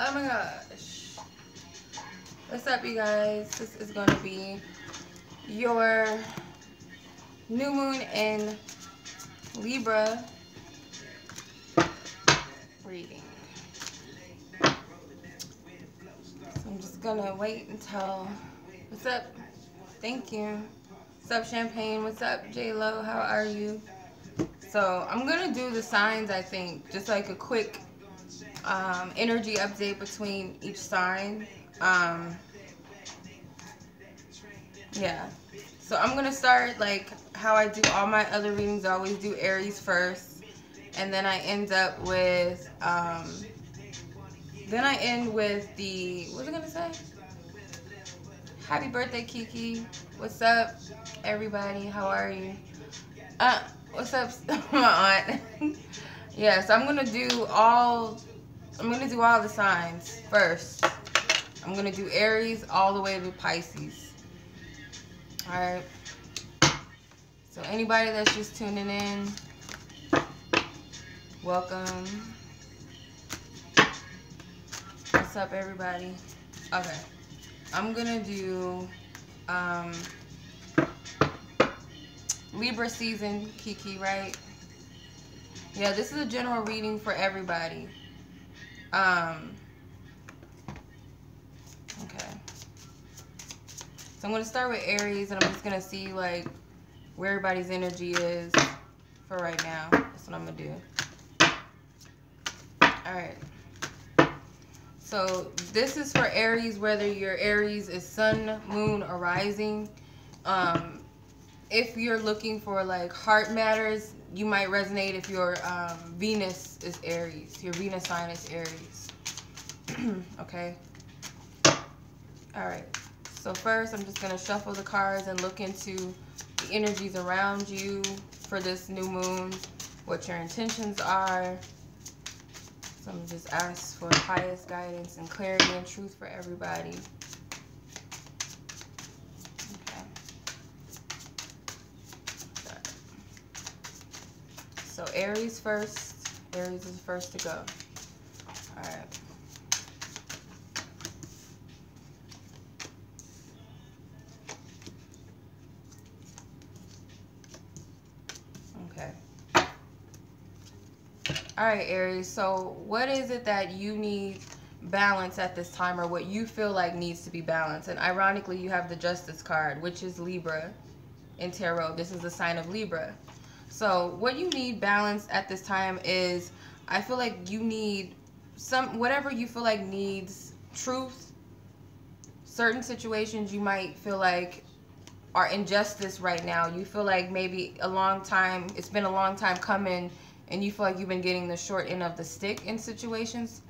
Oh my gosh. What's up, you guys? This is going to be your new moon in Libra reading. So I'm just going to wait until... What's up? Thank you. What's up, Champagne? What's up, J-Lo? How are you? So I'm going to do the signs, I think. Just like a quick energy update between each sign. Yeah. So I'm going to start like how I do all my other readings. I always do Aries first. And then I end up with... then I end with the... What was I going to say? Happy birthday, Kiki. What's up, everybody? How are you? What's up, my aunt? Yeah, so I'm going to do all the signs first. I'm going to do Aries all the way to Pisces. Alright. So anybody that's just tuning in, welcome. What's up, everybody? Okay. I'm going to do Libra season, Kiki, right? Yeah, this is a general reading for everybody. Okay. So I'm going to start with Aries, and I'm just going to see, like, where everybody's energy is for right now. That's what I'm going to do. Alright. So this is for Aries, whether your Aries is sun, moon, or rising. If you're looking for, like, heart matters, you might resonate if your Venus is Aries. Your Venus sign is Aries. Okay? Alright. So first, I'm just going to shuffle the cards and look into the energies around you for this new moon, what your intentions are. So I'm going to just ask for highest guidance and clarity and truth for everybody. Okay. So Aries first. Aries is first to go. Alright. Okay. Alright, Aries. So what is it that you need balance at this time, or what you feel like needs to be balanced? And ironically, you have the Justice card, which is Libra in Tarot. This is the sign of Libra. So what you need balance at this time is, I feel like you need whatever you feel like needs truth. Certain situations you might feel like are injustice right now. You feel like maybe it's been a long time coming, and you feel like you've been getting the short end of the stick in situations.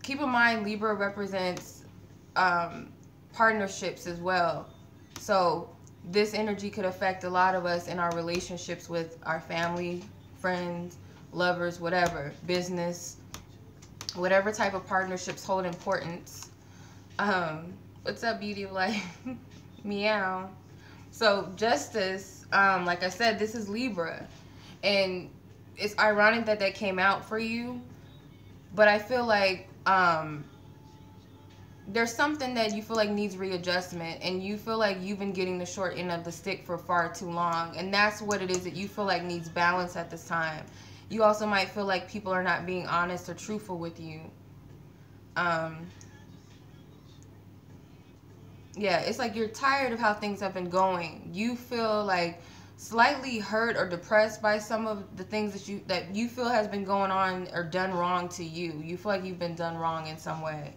Keep in mind, Libra represents partnerships as well. So this energy could affect a lot of us in our relationships with our family, friends, lovers, whatever, business, whatever type of partnerships hold importance. What's up, beauty of life? Meow. So Justice, like I said, this is Libra, and it's ironic that that came out for you, but I feel like there's something that you feel like needs readjustment, and you feel like you've been getting the short end of the stick for far too long, and that's what it is that you feel like needs balance at this time. You also might feel like people are not being honest or truthful with you. Yeah, it's like you're tired of how things have been going. You feel like slightly hurt or depressed by some of the things that you feel has been going on or done wrong to you. You feel like you've been done wrong in some way.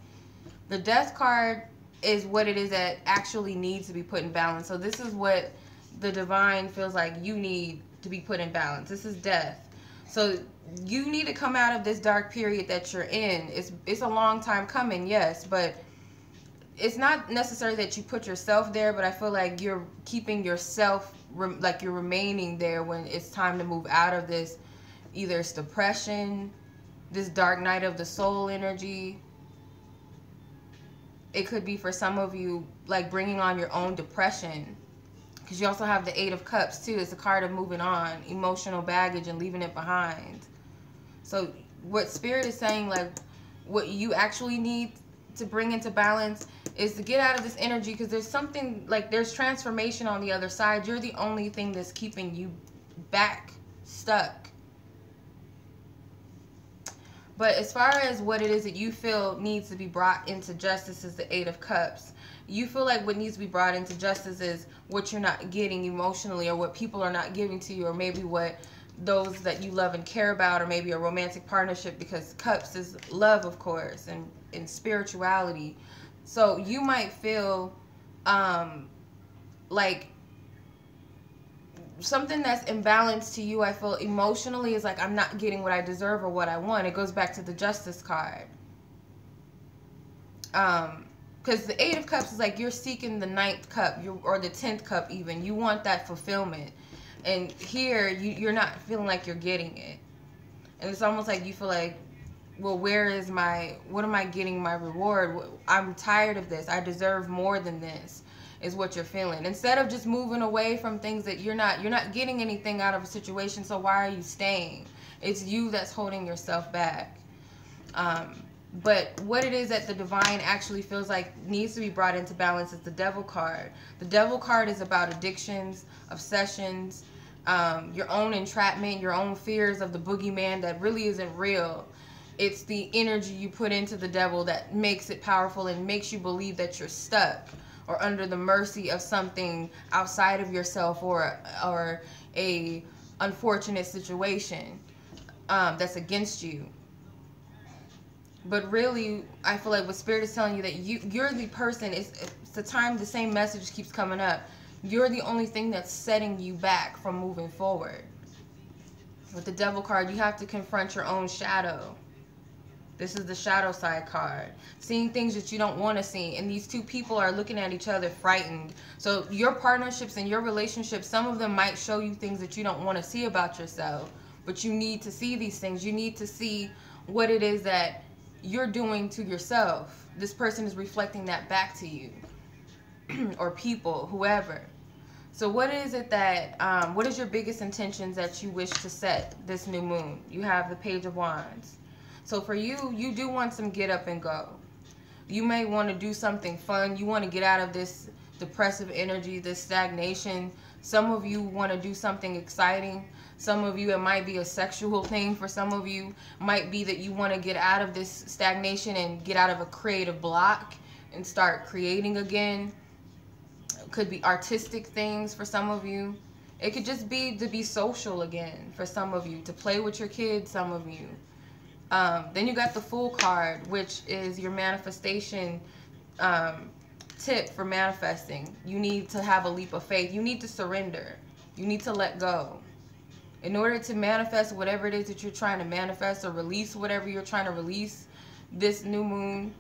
The Death card is what it is that actually needs to be put in balance. So this is what the divine feels like you need to be put in balance. This is death. So you need to come out of this dark period that you're in. It's a long time coming, yes, but it's not necessary that you put yourself there, but I feel like you're keeping yourself, like you're remaining there when it's time to move out of this. Either it's depression, this dark night of the soul energy. It could be for some of you like bringing on your own depression, because you also have the Eight of Cups too. It's a card of moving on, emotional baggage and leaving it behind. So what Spirit is saying, like, what you actually need to bring into balance is to get out of this energy, because there's something, like, there's transformation on the other side. You're the only thing that's keeping you back, stuck. But as far as what it is that you feel needs to be brought into justice is the Eight of Cups. You feel like what needs to be brought into justice is what you're not getting emotionally, or what people are not giving to you, or maybe what those that you love and care about, or maybe a romantic partnership, because cups is love, of course, and spirituality. So you might feel like something that's imbalanced to you, I feel emotionally, is like, I'm not getting what I deserve or what I want. It goes back to the Justice card. Because the Eight of Cups is like you're seeking the 9th cup, or the 10th cup even. You want that fulfillment. And here, you're not feeling like you're getting it. And it's almost like you feel like, well, what am I getting my reward? I'm tired of this. I deserve more than this, is what you're feeling. Instead of just moving away from things that you're not getting anything out of a situation, so why are you staying? It's you that's holding yourself back. But what it is that the divine actually feels like needs to be brought into balance is the Devil card. The Devil card is about addictions, obsessions, your own entrapment, your own fears of the boogeyman that really isn't real. It's the energy you put into the devil that makes it powerful and makes you believe that you're stuck or under the mercy of something outside of yourself, or a unfortunate situation that's against you. But really, I feel like what Spirit is telling you, that you're the person, it's the time the same message keeps coming up. You're the only thing that's setting you back from moving forward. With the Devil card, you have to confront your own shadow. This is the shadow side card. Seeing things that you don't want to see. And these two people are looking at each other frightened. So your partnerships and your relationships, some of them might show you things that you don't want to see about yourself. But you need to see these things. You need to see what it is that you're doing to yourself. This person is reflecting that back to you. Or people, whoever. So what is it that, what is your biggest intentions that you wish to set this new moon? You have the Page of Wands. So for you, you do want some get up and go. You may want to do something fun. You want to get out of this depressive energy, this stagnation. Some of you want to do something exciting. Some of you, it might be a sexual thing. For some of you, it might be that you want to get out of this stagnation and get out of a creative block and start creating again. It could be artistic things for some of you. It could just be to be social again for some of you, to play with your kids, some of you. Then you got the Fool card, which is your manifestation tip for manifesting. You need to have a leap of faith. You need to surrender. You need to let go. In order to manifest whatever it is that you're trying to manifest, or release whatever you're trying to release this new moon,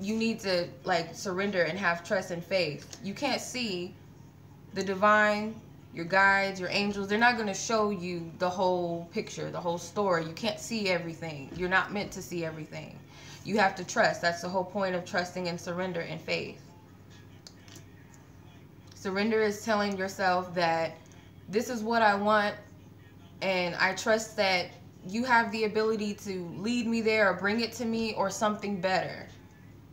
you need to surrender and have trust and faith. You can't see the divine, your guides, your angels. They're not going to show you the whole picture, the whole story. You can't see everything. You're not meant to see everything. You have to trust. That's the whole point of trusting and surrender and faith. Surrender is telling yourself that this is what I want, and I trust that you have the ability to lead me there or bring it to me, or something better.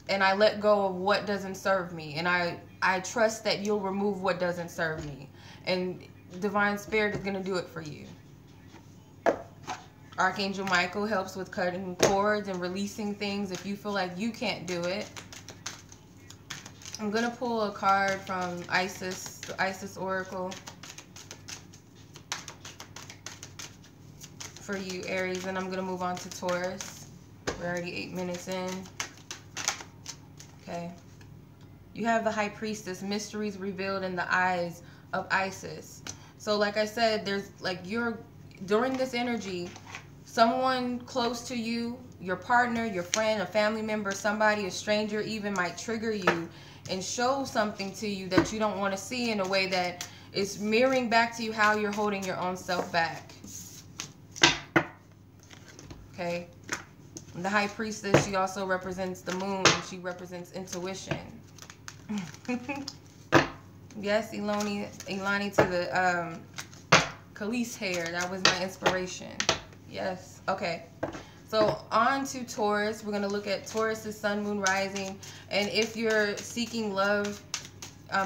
And I let go of what doesn't serve me. And I trust that you'll remove what doesn't serve me. And Divine Spirit is going to do it for you. Archangel Michael helps with cutting cords and releasing things if you feel like you can't do it. I'm going to pull a card from Isis, the Isis Oracle. For you, Aries. And I'm going to move on to Taurus. We're already 8 minutes in. Okay. You have the High Priestess, mysteries revealed in the eyes of Isis. So like I said, there's during this energy, someone close to you, your partner, your friend, a family member, somebody, a stranger even, might trigger you and show something to you that you don't want to see, in a way that is mirroring back to you how you're holding your own self back. Okay. The High Priestess, she also represents the moon. She represents intuition. Yes, Ilani to the Khalees hair. That was my inspiration. Yes. Okay. So on to Taurus. We're going to look at Taurus's sun, moon, rising. And if you're seeking love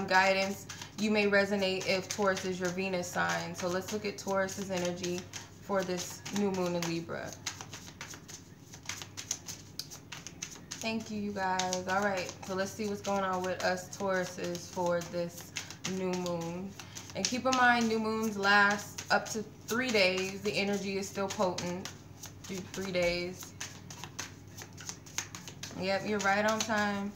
guidance, you may resonate if Taurus is your Venus sign. So let's look at Taurus's energy for this new moon in Libra. Thank you, you guys. All right, so let's see what's going on with us Tauruses for this new moon. And keep in mind, new moons last up to 3 days. The energy is still potent through 3 days. Yep, you're right on time.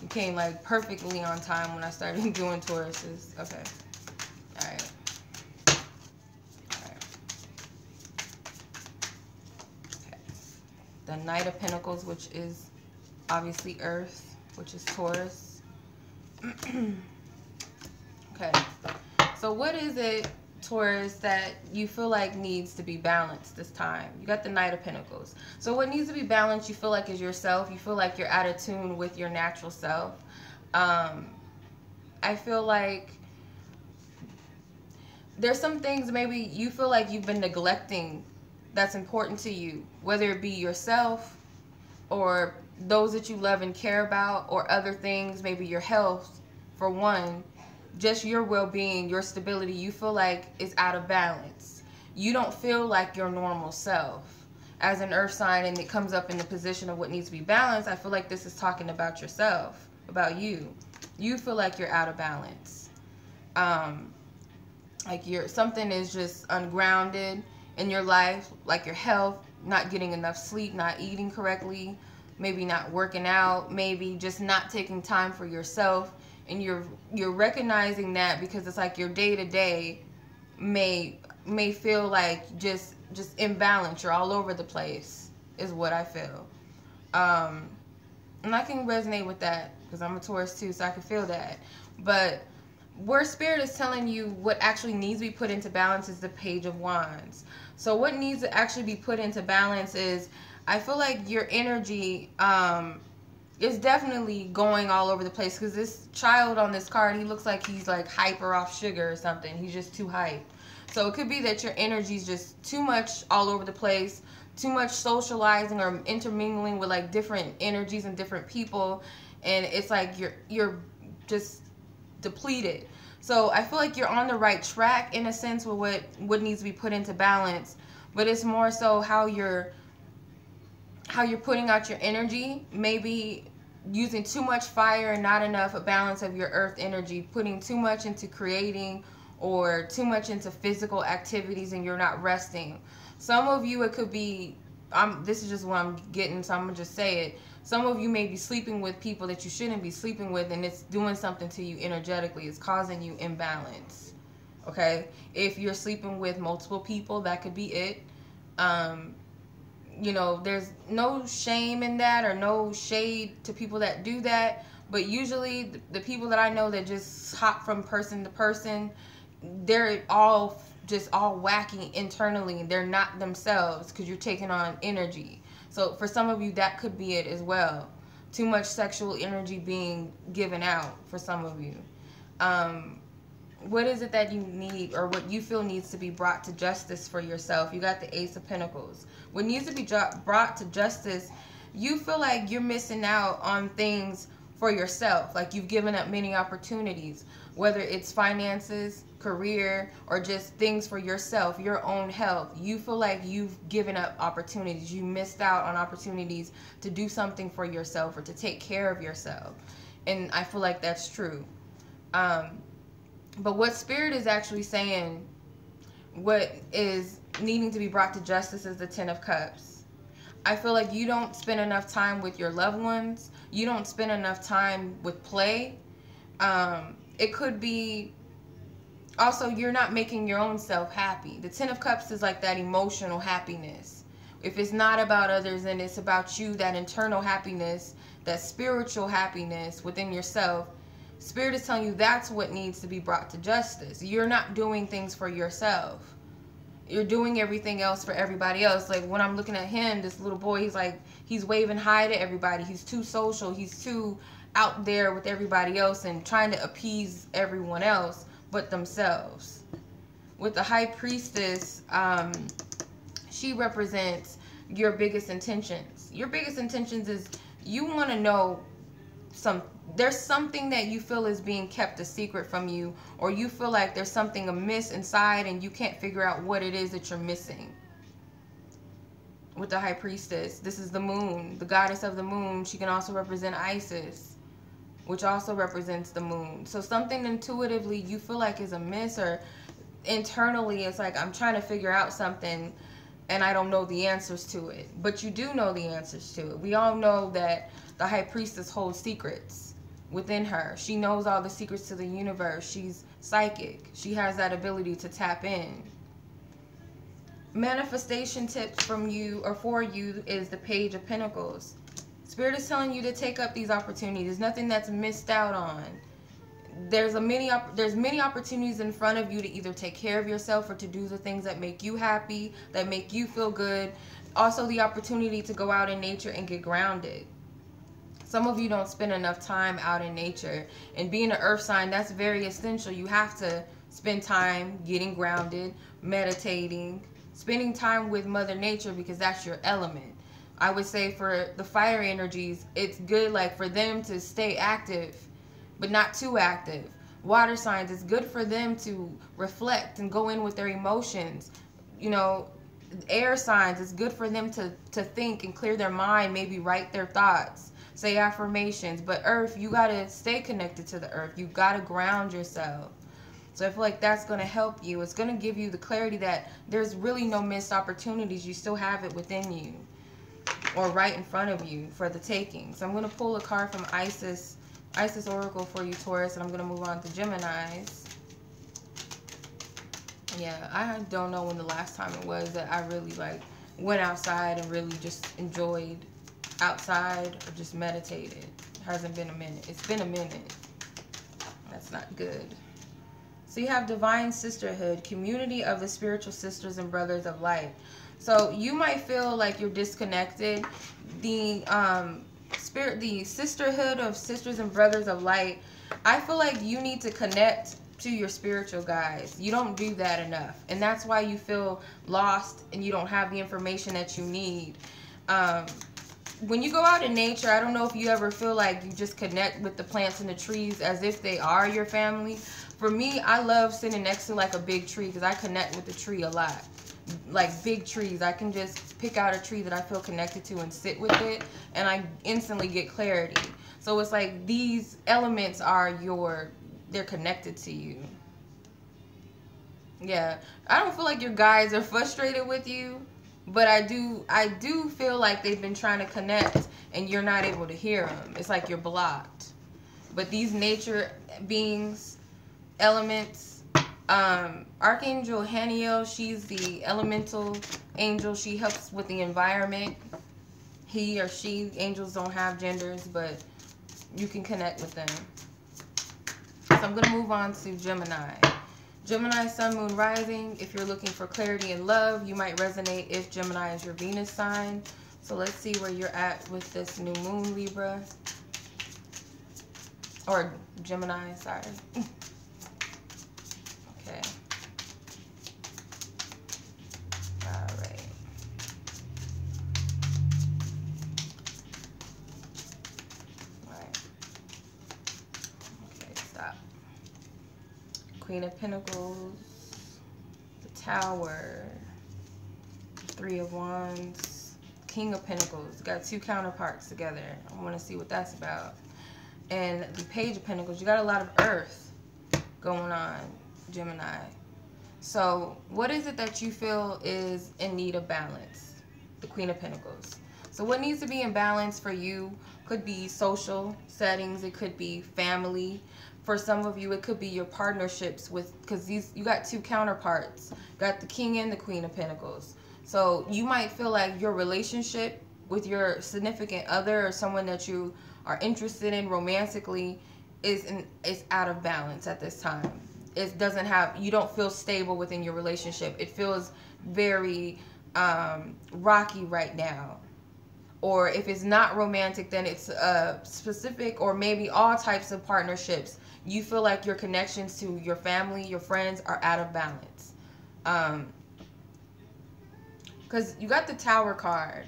You came like perfectly on time when I started doing Tauruses. Okay. All right. All right. Okay. The Knight of Pentacles, which is obviously Earth, which is Taurus. Okay. So what is it, Taurus, that you feel like needs to be balanced this time? You got the Knight of Pentacles. So what needs to be balanced, you feel like, is yourself. You feel like you're out of tune with your natural self. I feel like there's some things maybe you feel like you've been neglecting that's important to you, whether it be yourself or those that you love and care about, or other things, maybe your health, for one. Just your well-being, your stability, you feel like is out of balance. You don't feel like your normal self. As an earth sign, and it comes up in the position of what needs to be balanced, I feel like this is talking about yourself, about you. You feel like you're out of balance. Like something is just ungrounded in your life, like your health, not getting enough sleep, not eating correctly, maybe not working out, maybe just not taking time for yourself. And you're recognizing that because it's like your day-to-day may feel like just imbalanced. You're all over the place is what I feel. And I can resonate with that because I'm a Taurus too, so I can feel that. But where Spirit is telling you what actually needs to be put into balance is the Page of Wands. So what needs to actually be put into balance is, I feel like your energy is definitely going all over the place, because this child on this card, he looks like he's like hyper off sugar or something. He's just too hype. So it could be that your energy is just too much all over the place, too much socializing or intermingling with like different energies and different people, and it's like you're just depleted. So I feel like you're on the right track in a sense with what needs to be put into balance, but it's more so how you're putting out your energy, maybe using too much fire and not enough a balance of your earth energy, putting too much into creating or too much into physical activities, and you're not resting. Some of you, it could be, this is just what I'm getting, so I'm going to just say it. Some of you may be sleeping with people that you shouldn't be sleeping with, and it's doing something to you energetically. It's causing you imbalance, okay? If you're sleeping with multiple people, that could be it. You know, there's no shame in that or no shade to people that do that. But usually the people that I know that just hop from person to person, they're all wacky internally. They're not themselves because you're taking on energy. So for some of you, that could be it as well. Too much sexual energy being given out for some of you. What is it that you need, or what you feel needs to be brought to justice for yourself? You got the Ace of Pentacles. What needs to be brought to justice, you feel like you're missing out on things for yourself. Like you've given up many opportunities, whether it's finances, career, or just things for yourself, your own health. You feel like you've given up opportunities. You missed out on opportunities to do something for yourself or to take care of yourself. And I feel like that's true. But what Spirit is actually saying, what is needing to be brought to justice, is the Ten of Cups. I feel like you don't spend enough time with your loved ones. You don't spend enough time with play. It could be also you're not making your own self happy. The Ten of Cups is like that emotional happiness. If it's not about others and it's about you, that internal happiness, that spiritual happiness within yourself, Spirit is telling you that's what needs to be brought to justice. You're not doing things for yourself. You're doing everything else for everybody else. Like when I'm looking at him, this little boy, he's waving hi to everybody. He's too social. He's too out there with everybody else and trying to appease everyone else but themselves. With the High Priestess, she represents your biggest intentions. Your biggest intentions is you want to know there's something that you feel is being kept a secret from you, or you feel like there's something amiss inside and you can't figure out what it is that you're missing. With the High Priestess, this is the moon, the goddess of the moon. She can also represent Isis, which also represents the moon. So something intuitively you feel like is amiss, or internally it's like, I'm trying to figure out something and I don't know the answers to it. But you do know the answers to it. We all know that the High Priestess holds secrets within her. She knows all the secrets to the universe. She's psychic. She has that ability to tap in. Manifestation tips from you, or for you, is the Page of Pentacles. Spirit is telling you to take up these opportunities. Nothing that's missed out on. There's many opportunities in front of you to either take care of yourself or to do the things that make you happy, that make you feel good. Also the opportunity to go out in nature and get grounded. Some of you don't spend enough time out in nature. And being an earth sign, that's very essential. You have to spend time getting grounded, meditating, spending time with Mother Nature, because that's your element. I would say for the fire energies, it's good like for them to stay active, but not too active. Water signs, it's good for them to reflect and go in with their emotions. You know, air signs, it's good for them to think and clear their mind, maybe write their thoughts, say affirmations. But earth, you got to stay connected to the earth. You got to ground yourself. So I feel like that's going to help you. It's going to give you the clarity that there's really no missed opportunities. You still have it within you, or right in front of you for the taking. So I'm going to pull a card from Isis Oracle for you, Taurus, and I'm going to move on to Geminis. Yeah, I don't know when the last time it was that I really like went outside and really just enjoyed outside or just meditated. It hasn't been a minute. It's been a minute. That's not good. So you have Divine Sisterhood, community of the spiritual sisters and brothers of light. So you might feel like you're disconnected. The sisterhood of sisters and brothers of light, I feel like you need to connect to your spiritual guides. You don't do that enough, and that's why you feel lost and you don't have the information that you need. When you go out in nature, I don't know if you ever feel like you just connect with the plants and the trees as if they are your family. For me, I love sitting next to like a big tree because I connect with the tree a lot. Like big trees, I can just pick out a tree that I feel connected to and sit with it, and I instantly get clarity. So it's like these elements are they're connected to you. Yeah, I don't feel like your guides are frustrated with you, but I do feel like they've been trying to connect and you're not able to hear them. It's like you're blocked. But these nature beings, elements, Archangel Haniel, she's the elemental angel. She helps with the environment. He or she, angels don't have genders, but you can connect with them. So I'm going to move on to Gemini. Gemini, Sun, Moon, Rising. If you're looking for clarity and love, you might resonate if Gemini is your Venus sign. So let's see where you're at with this new moon, Libra. Or Gemini, sorry. Okay. All right. All right. Okay, stop. Queen of Pentacles, the Tower, Three of Wands, King of Pentacles. Got two counterparts together. I want to see what that's about. And the Page of Pentacles. You got a lot of Earth going on, Gemini. So what is it that you feel is in need of balance? The Queen of Pentacles. So what needs to be in balance for you could be social settings. It could be family. For some of you, it could be your partnerships with, because you got two counterparts. Got the King and the Queen of Pentacles. So you might feel like your relationship with your significant other or someone that you are interested in romantically is out of balance at this time. It doesn't have, you don't feel stable within your relationship. It feels very rocky right now. Or if it's not romantic, then it's specific, or maybe all types of partnerships. You feel like your connections to your family, your friends are out of balance. Because you got the Tower card.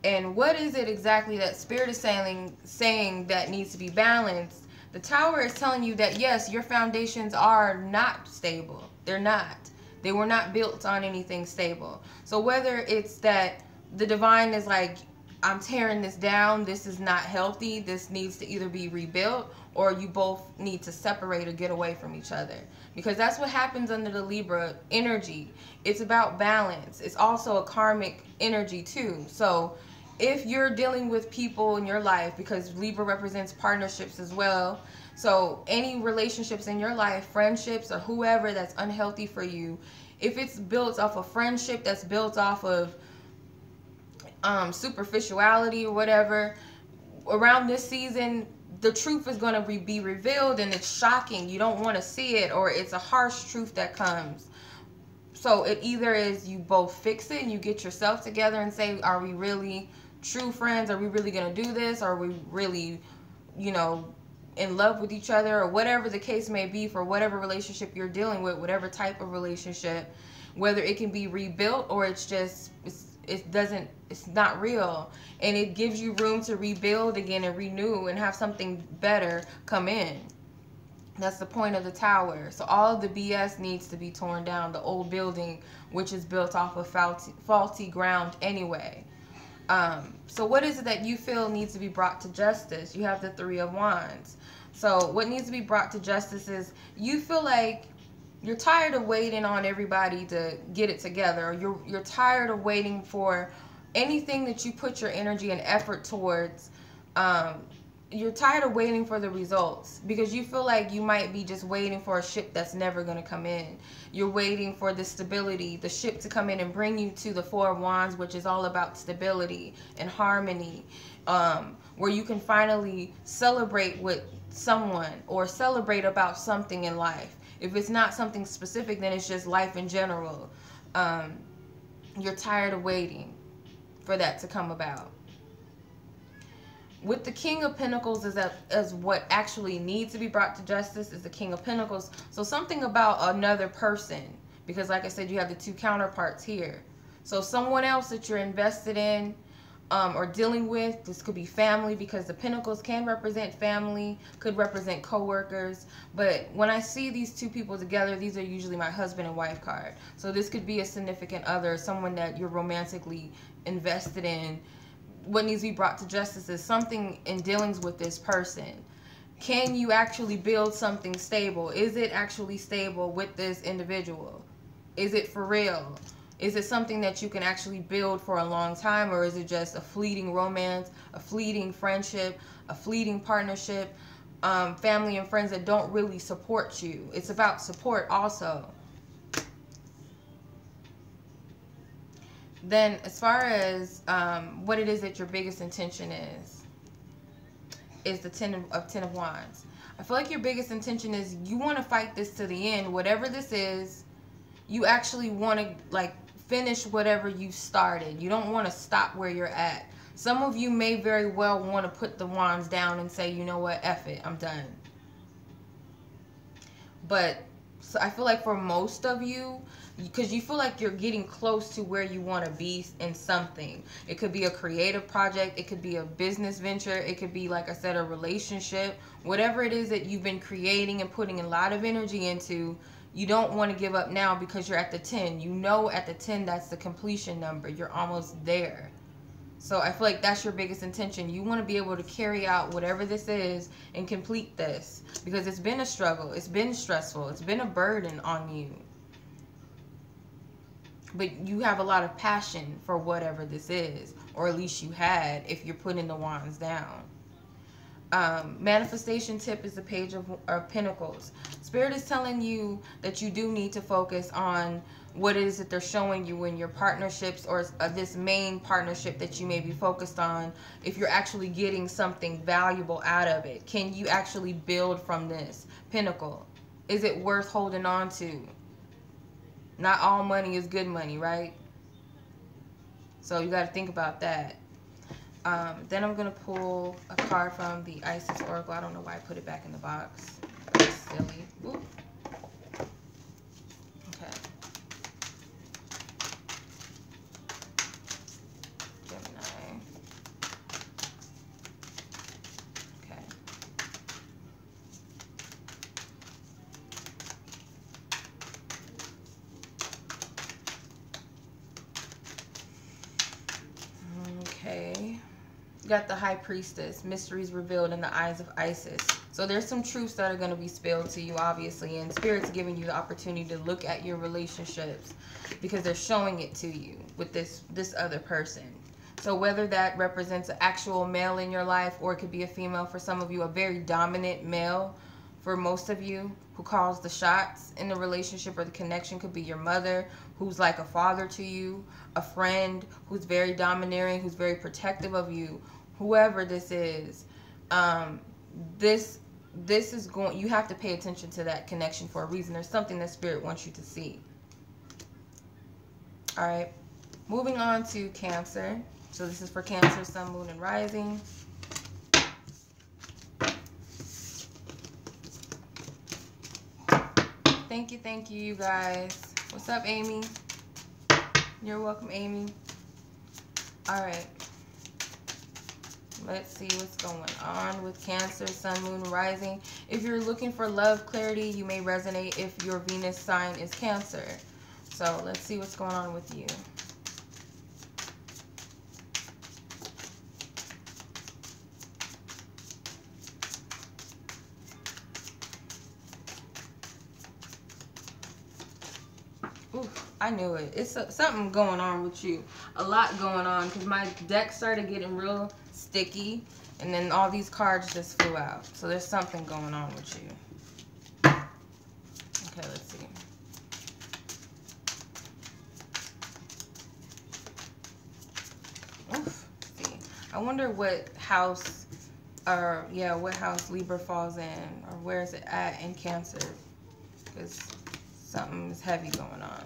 And what is it exactly that Spirit is saying that needs to be balanced? The Tower is telling you that, yes, your foundations are not stable. They're not. They were not built on anything stable. So whether it's that the divine is like, I'm tearing this down, this is not healthy, this needs to either be rebuilt, or you both need to separate or get away from each other. Because that's what happens under the Libra energy. It's about balance. It's also a karmic energy too. So if you're dealing with people in your life, because Libra represents partnerships as well, so any relationships in your life, friendships or whoever that's unhealthy for you, if it's built off a friendship that's built off of superficiality or whatever, around this season, the truth is going to be revealed, and it's shocking. You don't want to see it, or it's a harsh truth that comes. So it either is you both fix it and you get yourself together and say, are we really true friends? Are we really going to do this? Are we really, you know, in love with each other? Or whatever the case may be for whatever relationship you're dealing with, whatever type of relationship, whether it can be rebuilt or it's just, it's not real. And it gives you room to rebuild again and renew and have something better come in. That's the point of the Tower. So all of the BS needs to be torn down. The old building, which is built off of faulty ground anyway. So what is it that you feel needs to be brought to justice? You have the Three of Wands. So what needs to be brought to justice is you feel like you're tired of waiting on everybody to get it together. Or you're tired of waiting for anything that you put your energy and effort towards. You're tired of waiting for the results because you feel like you might be just waiting for a ship that's never going to come in. You're waiting for the stability, the ship to come in and bring you to the Four of Wands, which is all about stability and harmony, where you can finally celebrate with someone or celebrate about something in life. If it's not something specific, then it's just life in general. You're tired of waiting for that to come about. With the King of Pentacles as what actually needs to be brought to justice is the King of Pentacles. So something about another person, because like I said, you have the two counterparts here. So someone else that you're invested in or dealing with, this could be family, because the Pentacles can represent family, could represent co-workers. But when I see these two people together, these are usually my husband and wife card. So this could be a significant other, someone that you're romantically invested in. What needs to be brought to justice is something in dealings with this person. Can you actually build something stable? Is it actually stable with this individual? Is it for real? Is it something that you can actually build for a long time, or is it just a fleeting romance, a fleeting friendship, a fleeting partnership, family and friends that don't really support you? It's about support also. Then as far as what it is that your biggest intention is the Ten of Wands. I feel like your biggest intention is you want to fight this to the end. Whatever this is, you actually want to like finish whatever you started. You don't want to stop where you're at. Some of you may very well want to put the wands down and say, you know what, F it, I'm done. But so I feel like for most of you, because you feel like you're getting close to where you want to be in something. It could be a creative project. It could be a business venture. It could be, like I said, a relationship. Whatever it is that you've been creating and putting a lot of energy into, you don't want to give up now because you're at the 10. You know at the 10, that's the completion number. You're almost there. So I feel like that's your biggest intention. You want to be able to carry out whatever this is and complete this. Because it's been a struggle. It's been stressful. It's been a burden on you. But you have a lot of passion for whatever this is. Or at least you had if you're putting the wands down. Manifestation tip is the Page of Pentacles. Spirit is telling you that you do need to focus on what it is that they're showing you in your partnerships, or this main partnership that you may be focused on. If you're actually getting something valuable out of it, can you actually build from this pentacle? Is it worth holding on to? Not all money is good money, right? So you got to think about that. Then I'm going to pull a card from the Isis Oracle. I don't know why I put it back in the box. That's silly. Ooh. Okay. You got the High Priestess, mysteries revealed in the eyes of Isis. So there's some truths that are going to be spilled to you, obviously, and Spirit's giving you the opportunity to look at your relationships because they're showing it to you with this other person. So whether that represents an actual male in your life, or it could be a female for some of you, a very dominant male for most of you, who calls the shots in the relationship or the connection. Could be your mother, who's like a father to you, a friend who's very domineering, who's very protective of you. Whoever this is, this is going, you have to pay attention to that connection for a reason. There's something that Spirit wants you to see. All right, moving on to Cancer. So this is for Cancer, Sun, Moon, and Rising. Thank you, you guys. What's up, Amy? You're welcome, Amy. All right. Let's see what's going on with Cancer, Sun, Moon, Rising. If you're looking for love clarity, you may resonate if your Venus sign is Cancer. So let's see what's going on with you. Oof, I knew it. It's something going on with you. A lot going on, because my deck started getting real sticky, and then all these cards just flew out. So there's something going on with you. Okay, let's see. Oof, see. I wonder what house, or yeah, what house Libra falls in, or where is it at in Cancer? Because something is heavy going on.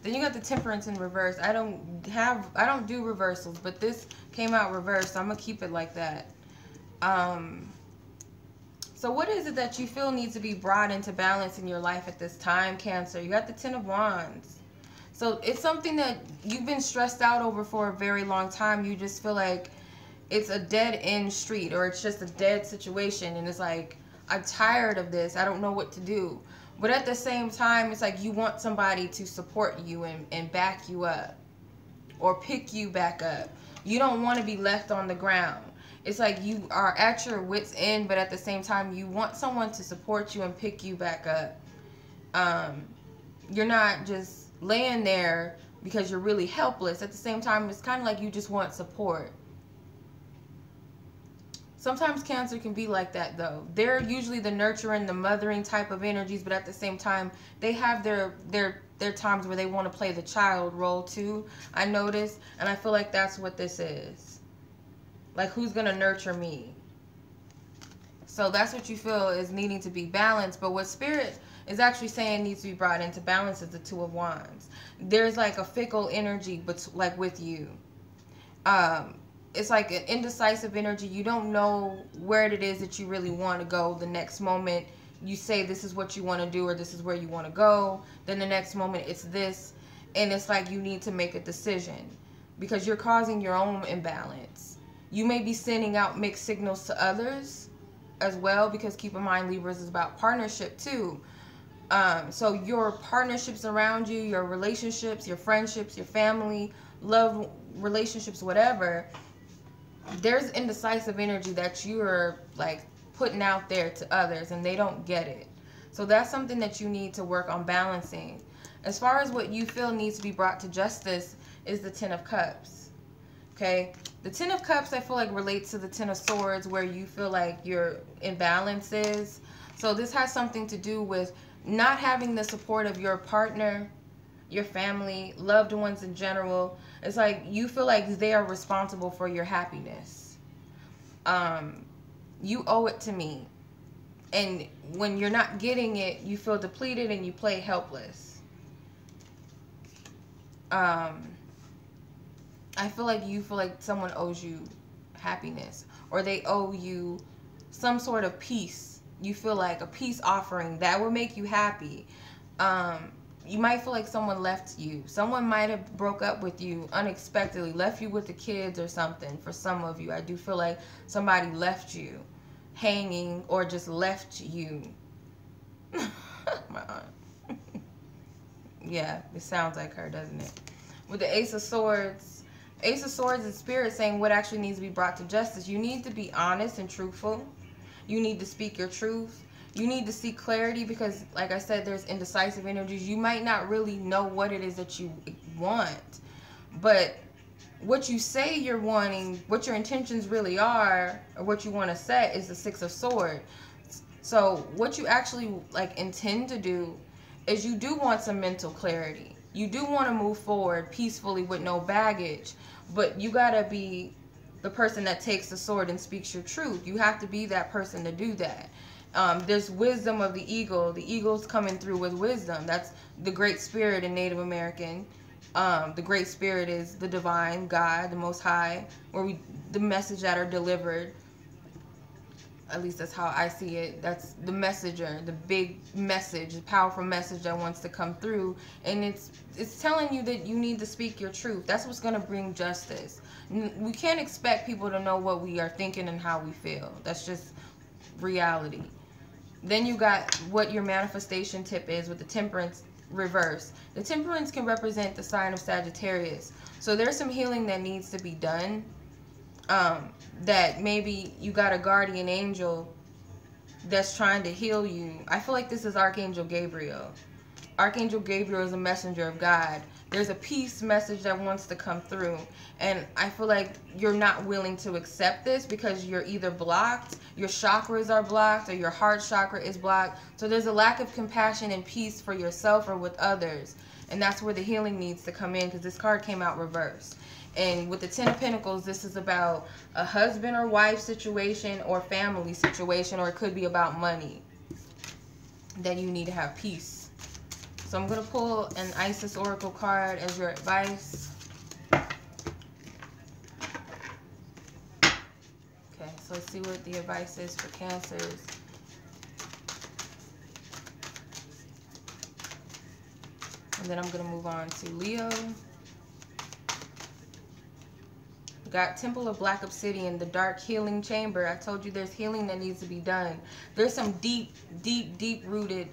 Then you got the Temperance in reverse. I don't do reversals, but this came out reversed, so I'm gonna keep it like that. So what is it that you feel needs to be brought into balance in your life at this time, Cancer? You got the Ten of Wands. So it's something that you've been stressed out over for a very long time. You just feel like it's a dead end street, or it's just a dead situation, and it's like, I'm tired of this. I don't know what to do. But at the same time, it's like you want somebody to support you and back you up, or pick you back up. You don't want to be left on the ground. It's like you are at your wit's end, but at the same time, you want someone to support you and pick you back up. You're not just laying there because you're really helpless. At the same time, it's kind of like you just want support. Sometimes Cancer can be like that, though. They're usually the nurturing, the mothering type of energies, but at the same time, they have their times where they want to play the child role too, I notice. And I feel like that's what this is. Like, who's going to nurture me? So that's what you feel is needing to be balanced. But what Spirit is actually saying needs to be brought into balance is the Two of Wands. There's like a fickle energy, but like with you. It's like an indecisive energy. You don't know where it is that you really want to go. The next moment you say this is what you want to do, or this is where you want to go. Then the next moment it's this. And it's like you need to make a decision, because you're causing your own imbalance. You may be sending out mixed signals to others as well, because keep in mind, Libras is about partnership too. So your partnerships around you, your relationships, your friendships, your family, love relationships, whatever, there's indecisive energy that you're like putting out there to others, and they don't get it. So that's something that you need to work on balancing. As far as what you feel needs to be brought to justice is the Ten of Cups. Okay, the Ten of Cups I feel like relates to the Ten of Swords, where you feel like your imbalances. So this has something to do with not having the support of your partner, your family, loved ones in general. It's like you feel like they are responsible for your happiness. You owe it to me. And when you're not getting it, you feel depleted and you play helpless. I feel like someone owes you happiness, or they owe you some sort of peace. You feel like a peace offering that will make you happy. You might feel like someone left you. Someone might have broke up with you unexpectedly, left you with the kids or something. For some of you, I do feel like somebody left you hanging, or just left you. My aunt. Yeah, it sounds like her, doesn't it? With the Ace of Swords Ace of Swords is Spirit saying what actually needs to be brought to justice. You need to be honest and truthful. You need to speak your truth. You need to seek clarity because, like I said, there's indecisive energies. You might not really know what it is that you want. But what you say you're wanting, what your intentions really are, or what you want to set is the Six of Swords. So what you actually like intend to do is you do want some mental clarity. You do want to move forward peacefully with no baggage, but you got to be the person that takes the sword and speaks your truth. You have to be that person to do that. There's wisdom of the eagle. The eagle's coming through with wisdom. That's the Great Spirit in Native American. The Great Spirit is the divine, God, the Most High, where the message that are delivered. At least that's how I see it. That's the messenger, the big message, the powerful message that wants to come through. And it's telling you that you need to speak your truth. That's what's going to bring justice. We can't expect people to know what we are thinking and how we feel. That's just reality. Then you got what your manifestation tip is with the Temperance reverse. The Temperance can represent the sign of Sagittarius. So there's some healing that needs to be done. That maybe you got a guardian angel that's trying to heal you. I feel like this is Archangel Gabriel. Archangel Gabriel is a messenger of God. There's a peace message that wants to come through. And I feel like you're not willing to accept this because you're either blocked, your chakras are blocked, or your heart chakra is blocked. So there's a lack of compassion and peace for yourself or with others. And that's where the healing needs to come in because this card came out reversed. And with the Ten of Pentacles, this is about a husband or wife situation or family situation, or it could be about money that you need to have peace. So I'm going to pull an Isis Oracle card as your advice. Okay, so let's see what the advice is for Cancers. And then I'm going to move on to Leo. Got Temple of Black Obsidian, the dark healing chamber. I told you there's healing that needs to be done. There's some deep rooted,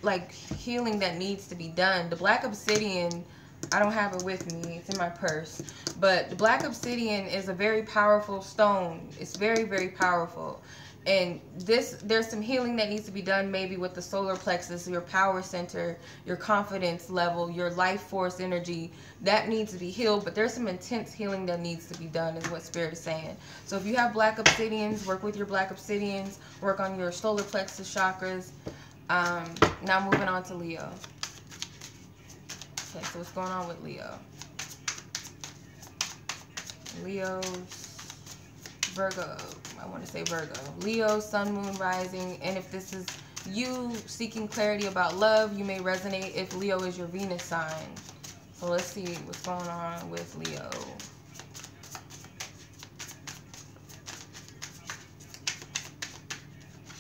like healing that needs to be done. The Black Obsidian, I don't have it with me. It's in my purse. But the Black Obsidian is a very powerful stone. It's very, very powerful. And there's some healing that needs to be done maybe with the solar plexus, your power center, your confidence level, your life force energy. That needs to be healed, but there's some intense healing that needs to be done is what Spirit is saying. So if you have Black Obsidians, work with your Black Obsidians, work on your solar plexus chakras. Now moving on to Leo. Okay, so what's going on with Leo? Leo's Virgo. I want to say Virgo. Leo, Sun, Moon, Rising. And if this is you seeking clarity about love, you may resonate if Leo is your Venus sign. So let's see what's going on with Leo.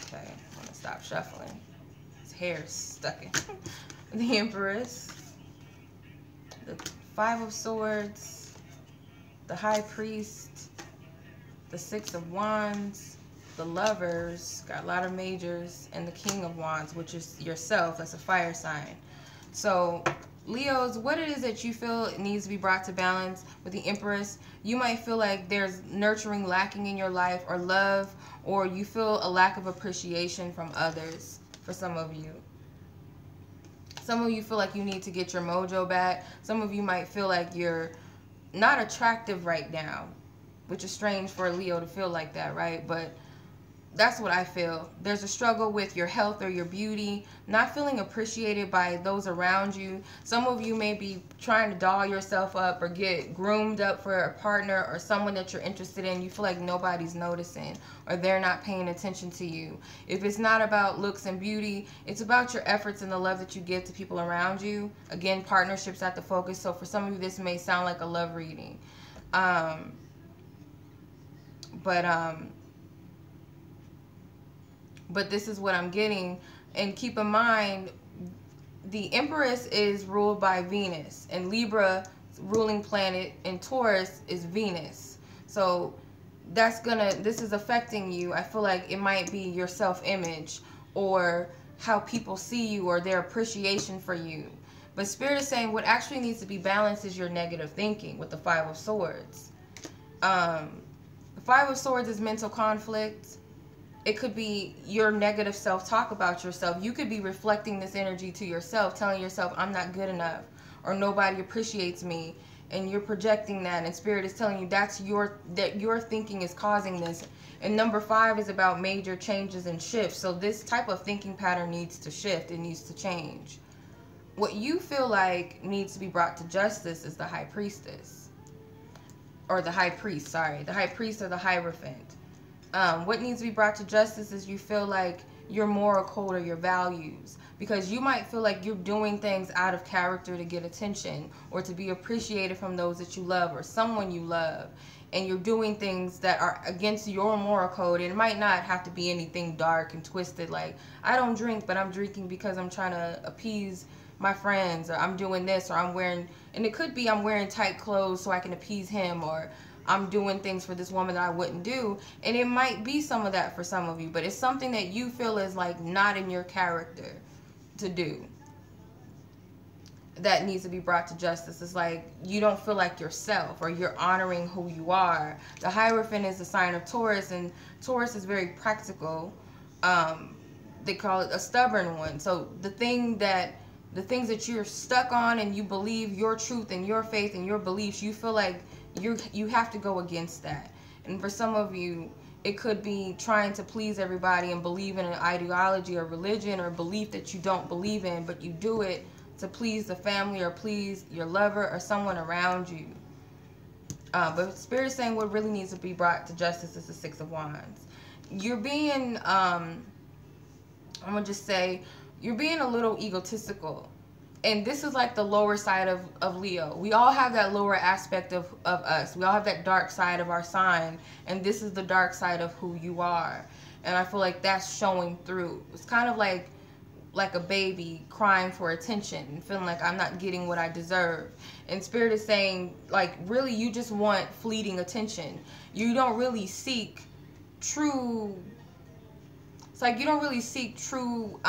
Okay, I'm going to stop shuffling. His hair's stuck in. The Empress. The Five of Swords. The High Priest. The Six of Wands, the Lovers, got a lot of majors, and the King of Wands, which is yourself. That's a fire sign. So, Leos, what it is that you feel it needs to be brought to balance with the Empress, you might feel like there's nurturing lacking in your life or love, or you feel a lack of appreciation from others for some of you. Some of you feel like you need to get your mojo back. Some of you might feel like you're not attractive right now, which is strange for a Leo to feel like that, right? But that's what I feel. There's a struggle with your health or your beauty, not feeling appreciated by those around you. Some of you may be trying to doll yourself up or get groomed up for a partner or someone that you're interested in. You feel like nobody's noticing or they're not paying attention to you. If it's not about looks and beauty, it's about your efforts and the love that you give to people around you. Again, partnerships at the focus. So for some of you, this may sound like a love reading. But this is what I'm getting. And keep in mind, the Empress is ruled by Venus, and Libra ruling planet in Taurus is Venus. So this is affecting you. I feel like it might be your self-image or how people see you or their appreciation for you. But Spirit is saying what actually needs to be balanced is your negative thinking with the Five of Swords. The Five of Swords is mental conflict. It could be your negative self-talk about yourself. You could be reflecting this energy to yourself, telling yourself, I'm not good enough, or nobody appreciates me, and you're projecting that, and Spirit is telling you that your thinking is causing this. And number 5 is about major changes and shifts. So this type of thinking pattern needs to shift. It needs to change. What you feel like needs to be brought to justice is the High Priestess. Or the High Priest, sorry. The High Priest or the Hierophant. What needs to be brought to justice is you feel like your moral code or your values. Because you might feel like you're doing things out of character to get attention or to be appreciated from those that you love or someone you love. And you're doing things that are against your moral code. And it might not have to be anything dark and twisted like, I don't drink, but I'm drinking because I'm trying to appease my friends, or I'm doing this, or I'm wearing, and it could be I'm wearing tight clothes so I can appease him, or I'm doing things for this woman that I wouldn't do. And it might be some of that for some of you, but it's something that you feel is like not in your character to do. That needs to be brought to justice. It's like you don't feel like yourself, or you're honoring who you are. The Hierophant is the sign of Taurus, and Taurus is very practical. They call it a stubborn one. So the things that you're stuck on and you believe your truth and your faith and your beliefs, you feel like you have to go against that. And for some of you, it could be trying to please everybody and believe in an ideology or religion or belief that you don't believe in, but you do it to please the family or please your lover or someone around you. But Spirit is saying what really needs to be brought to justice is the Six of Wands. You're being, I'm going to just say, you're being a little egotistical. And this is like the lower side of Leo. We all have that lower aspect of us. We all have that dark side of our sign. And this is the dark side of who you are. And I feel like that's showing through. It's kind of like a baby crying for attention and feeling like I'm not getting what I deserve. And Spirit is saying, like, really you just want fleeting attention. You don't really seek true... It's like you don't really seek true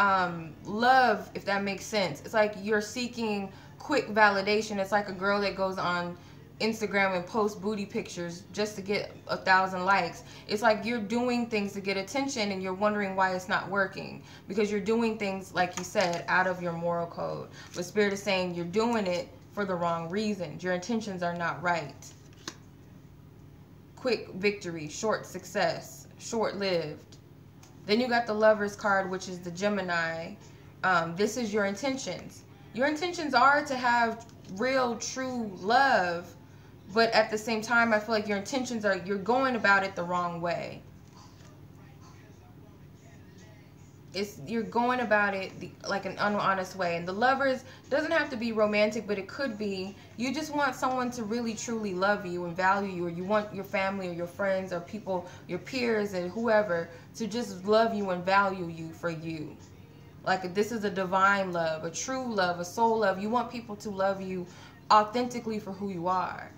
love, if that makes sense. It's like you're seeking quick validation. It's like a girl that goes on Instagram and posts booty pictures just to get 1,000 likes. It's like you're doing things to get attention and you're wondering why it's not working. Because you're doing things, like you said, out of your moral code. But Spirit is saying you're doing it for the wrong reasons. Your intentions are not right. Quick victory, short success, short-lived. Then you got the Lover's card, which is the Gemini. This is your intentions. Your intentions are to have real, true love. But at the same time, I feel like your intentions are, you're going about it the wrong way. You're going about it like an honest way. And the Lovers doesn't have to be romantic, but it could be. You just want someone to really truly love you and value you, or you want your family or your friends or people, your peers and whoever, to just love you and value you for you. Like this is a divine love, a true love, a soul love. You want people to love you authentically for who you are.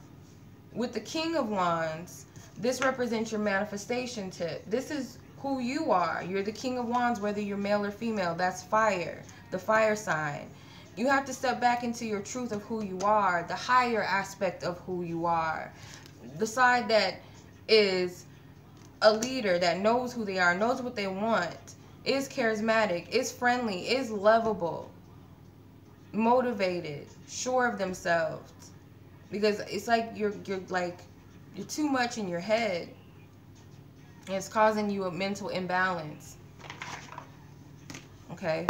With the King of Wands, this represents your manifestation tip. This is who you are. You're the King of Wands, whether you're male or female. That's fire, the fire sign. You have to step back into your truth of who you are, the higher aspect of who you are. The side that is a leader, that knows who they are, knows what they want, is charismatic, is friendly, is lovable, motivated, sure of themselves. Because it's like you're too much in your head. And it's causing you a mental imbalance. Okay.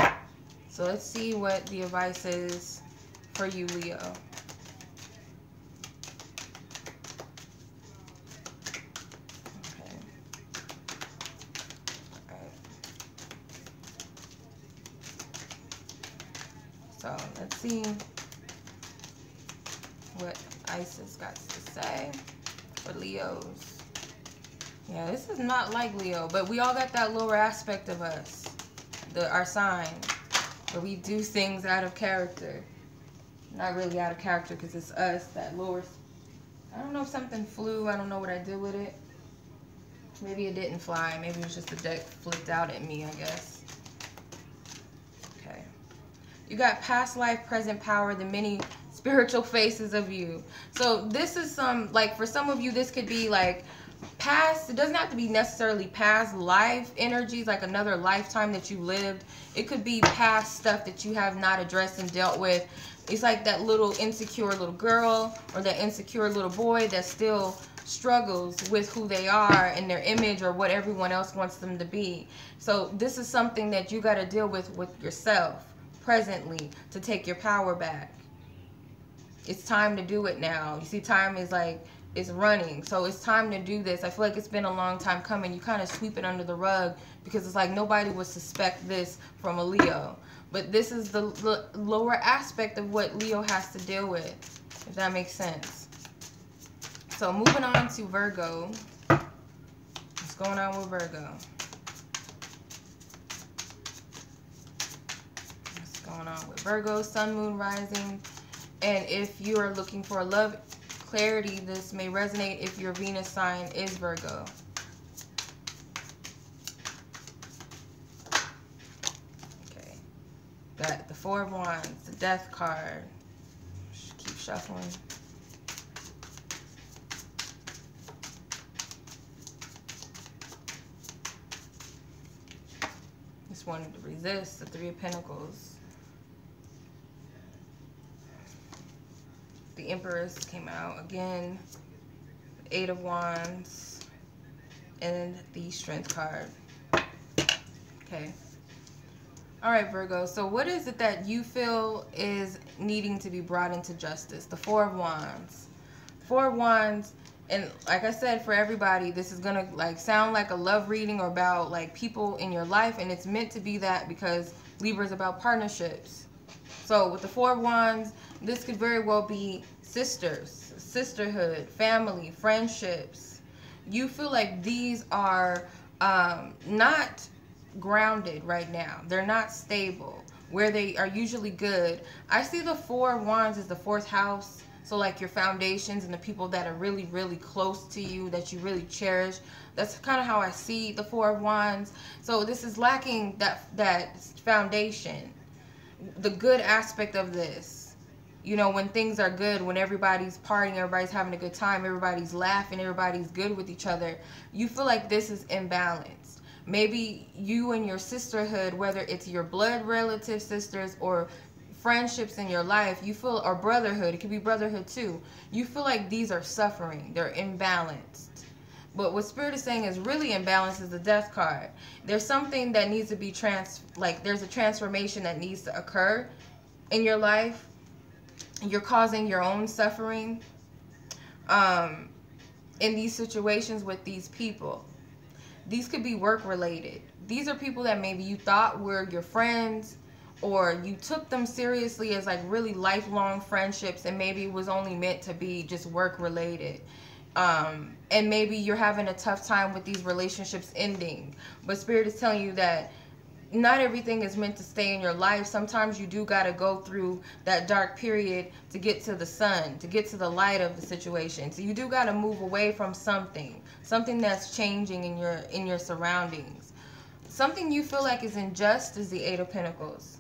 So let's see what the advice is for you, Leo. Okay. Alright. So let's see what Isis got to say for Leos. Yeah, this is not like Leo, but we all got that lower aspect of us, our sign, where we do things out of character. Not really out of character because it's us, that lower. I don't know if something flew. I don't know what I did with it. Maybe it didn't fly. Maybe it was just the deck flipped out at me, I guess. Okay. You got past life, present power, the many spiritual faces of you. So this is some, like, for some of you, this could be like past. It doesn't have to be necessarily past life energies, like another lifetime that you lived. It could be past stuff that you have not addressed and dealt with. It's like that little insecure little girl or that insecure little boy that still struggles with who they are and their image or what everyone else wants them to be. So this is something that you got to deal with yourself presently to take your power back. It's time to do it now. You see, time is like, it's running. So it's time to do this. I feel like it's been a long time coming. You kind of sweep it under the rug because it's like nobody would suspect this from a Leo. But this is the lower aspect of what Leo has to deal with, if that makes sense. So moving on to Virgo. What's going on with Virgo? What's going on with Virgo, Sun, Moon, Rising? And if you are looking for love clarity, this may resonate if your Venus sign is Virgo. Okay. Got the Four of Wands, the Death card. Just keep shuffling. Just wanted to resist the Three of Pentacles. The Empress came out again, the Eight of Wands, and the Strength card. Okay. All right, Virgo. So what is it that you feel is needing to be brought into justice? The Four of Wands. Four of Wands, and like I said, for everybody, this is gonna like sound like a love reading or about like people in your life, and it's meant to be that because Libra is about partnerships. So with the Four of Wands, this could very well be sisters, sisterhood, family, friendships. You feel like these are not grounded right now. They're not stable. Where they are usually good. I see the Four of Wands as the fourth house. So like your foundations and the people that are really, really close to you, that you really cherish. That's kind of how I see the Four of Wands. So this is lacking that foundation. The good aspect of this, you know, when things are good, when everybody's partying, everybody's having a good time, everybody's laughing, everybody's good with each other, you feel like this is imbalanced. Maybe you and your sisterhood, whether it's your blood relative sisters or friendships in your life, you feel, or brotherhood, it could be brotherhood too, you feel like these are suffering, they're imbalanced. But what Spirit is saying is really imbalanced is the Death card. There's something that needs to be there's a transformation that needs to occur in your life. You're causing your own suffering in these situations with these people. These could be work related. These are people that maybe you thought were your friends, or you took them seriously as like really lifelong friendships, and maybe it was only meant to be just work related. And maybe you're having a tough time with these relationships ending. But Spirit is telling you that not everything is meant to stay in your life. Sometimes you do got to go through that dark period to get to the sun, to get to the light of the situation. So you do got to move away from something that's changing in your surroundings. Something you feel like is unjust is the Eight of Pentacles.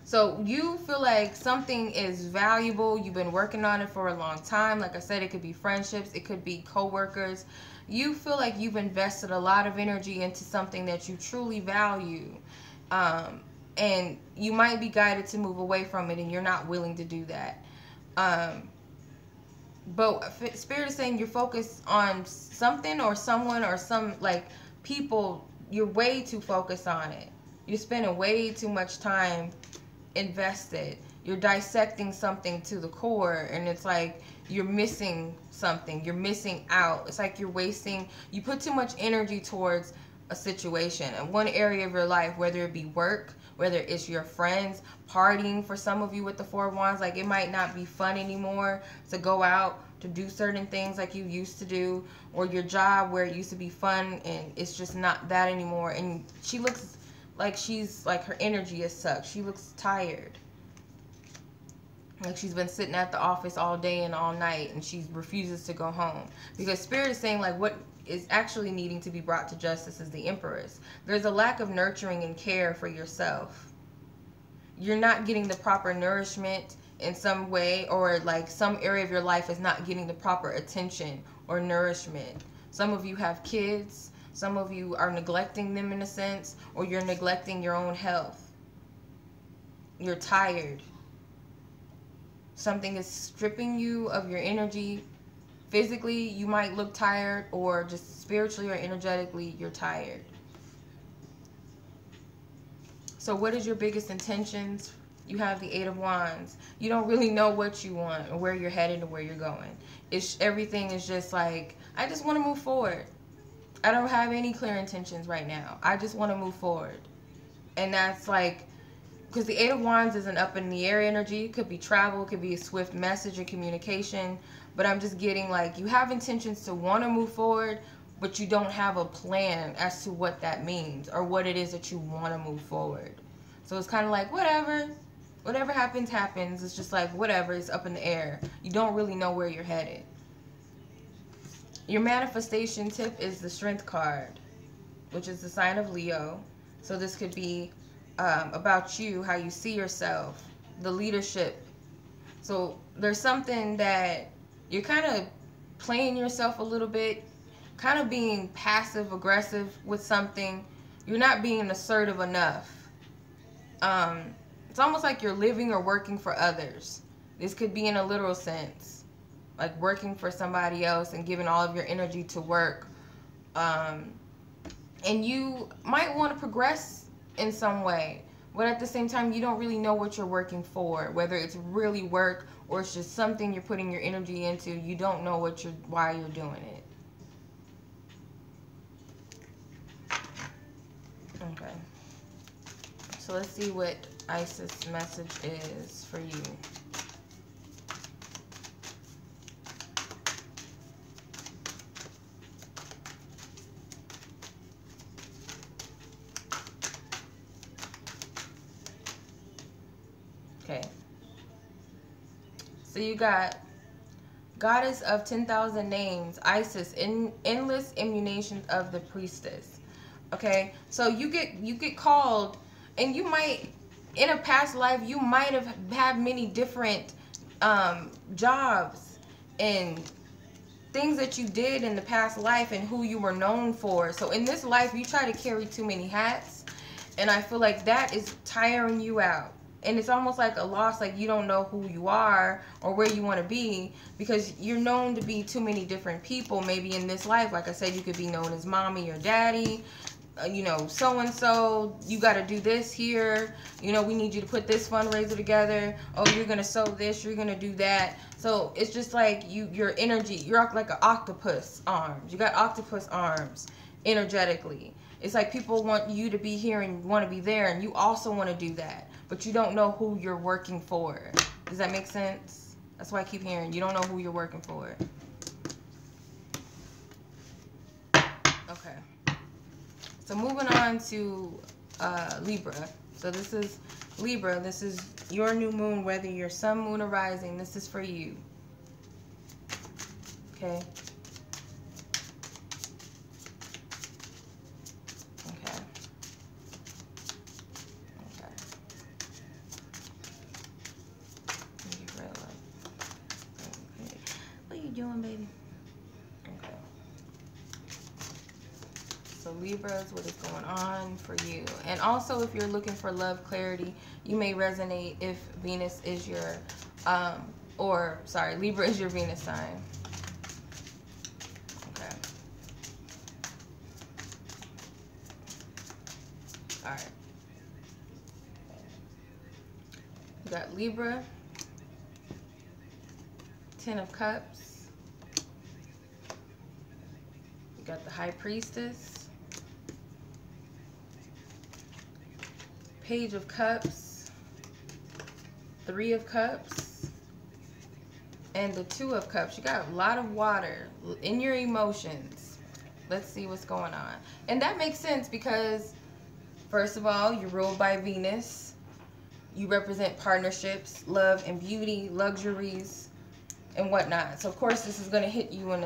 So you feel like something is valuable. You've been working on it for a long time. Like I said, it could be friendships. It could be co-workers. You feel like you've invested a lot of energy into something that you truly value. And you might be guided to move away from it, and you're not willing to do that. But Spirit is saying you're focused on something or someone or some like people. You're way too focused on it. You're spending way too much time invested. You're dissecting something to the core, and it's like you're missing something. You're missing out. It's like you put too much energy towards a situation in one area of your life, whether it be work, whether it's your friends, partying for some of you with the Four of Wands. Like it might not be fun anymore to go out to do certain things like you used to do, or your job where it used to be fun and it's just not that anymore. And she looks like her energy is sucked. She looks tired. Like she's been sitting at the office all day and all night, and she refuses to go home. Because Spirit is saying like what is actually needing to be brought to justice is the Empress. There's a lack of nurturing and care for yourself. you're not getting the proper nourishment in some way, or like some area of your life is not getting the proper attention or nourishment. Some of you have kids. Some of you are neglecting them in a sense, or you're neglecting your own health. You're tired. Something is stripping you of your energy. Physically, you might look tired, or just spiritually or energetically, you're tired. So what is your biggest intentions? You have the Eight of Wands. You don't really know what you want or where you're headed or where you're going. Everything is just like, I just want to move forward. I don't have any clear intentions right now. I just want to move forward. And that's like, because the Eight of Wands is an up in the air energy. It could be travel, it could be a swift message or communication. But I'm just getting like, you have intentions to want to move forward, but you don't have a plan as to what that means or what it is that you want to move forward. So it's kind of like, whatever happens, happens. It's just like, whatever, it's up in the air. You don't really know where you're headed. Your manifestation tip is the Strength card, which is the sign of Leo. So this could be about you, how you see yourself, the leadership. So there's something that you're kind of playing yourself a little bit, kind of being passive aggressive with something. You're not being assertive enough. It's almost like you're living or working for others. This could be in a literal sense, like working for somebody else and giving all of your energy to work. And you might want to progress in some way, but at the same time, you don't really know what you're working for, whether it's really work or it's just something you're putting your energy into. You don't know why you're doing it. Okay. So let's see what Isis' message is for you. Okay. So you got Goddess of 10,000 Names, Isis, endless emanations of the Priestess. Okay, so you get called, and you might, in a past life, you might have had many different jobs and things that you did in the past life and who you were known for. So in this life, you try to carry too many hats, and I feel like that is tiring you out. And it's almost like a loss, like you don't know who you are or where you want to be, because you're known to be too many different people. Maybe in this life, like I said, you could be known as mommy or daddy, you know, so-and-so, you got to do this here. You know, we need you to put this fundraiser together. Oh, you're going to sew this, you're going to do that. So it's just like your energy, you're like an octopus arms. You got octopus arms energetically. It's like people want you to be here and want to be there, and you also want to do that, but you don't know who you're working for. Does that make sense? That's why I keep hearing you don't know who you're working for. Okay. So moving on to Libra. So this is Libra. This is your new moon, whether you're sun, moon, or rising. This is for you. Okay. Doing, baby? Okay. So Libras, what is going on for you? And also, if you're looking for love clarity, you may resonate if Venus is your Libra is your Venus sign. Okay. All right. You got Libra, 10 of Cups. Got the High Priestess, Page of Cups, 3 of Cups, and the 2 of Cups. You got a lot of water in your emotions. Let's see what's going on. And that makes sense because, first of all, you're ruled by Venus. You represent partnerships, love and beauty, luxuries, and whatnot. So, of course, this is going to hit you in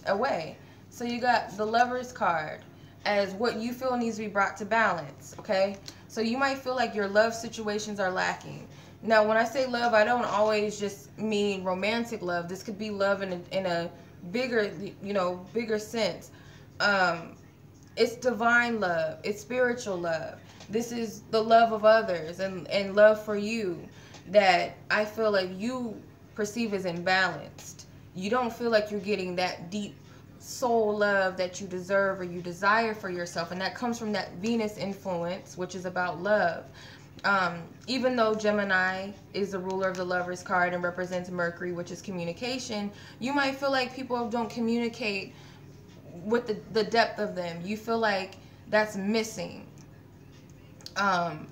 a way. So you got the Lover's card. as what you feel needs to be brought to balance, okay? So you might feel like your love situations are lacking. Now, when I say love, I don't always just mean romantic love. This could be love in a bigger, you know, bigger sense. It's divine love. It's spiritual love. This is the love of others and love for you that I feel like you perceive as imbalanced. You don't feel like you're getting that deep soul love that you deserve or you desire for yourself, and that comes from that Venus influence, which is about love. Even though Gemini is the ruler of the Lover's card and represents Mercury, which is communication, you might feel like people don't communicate with the depth of them. You feel like that's missing.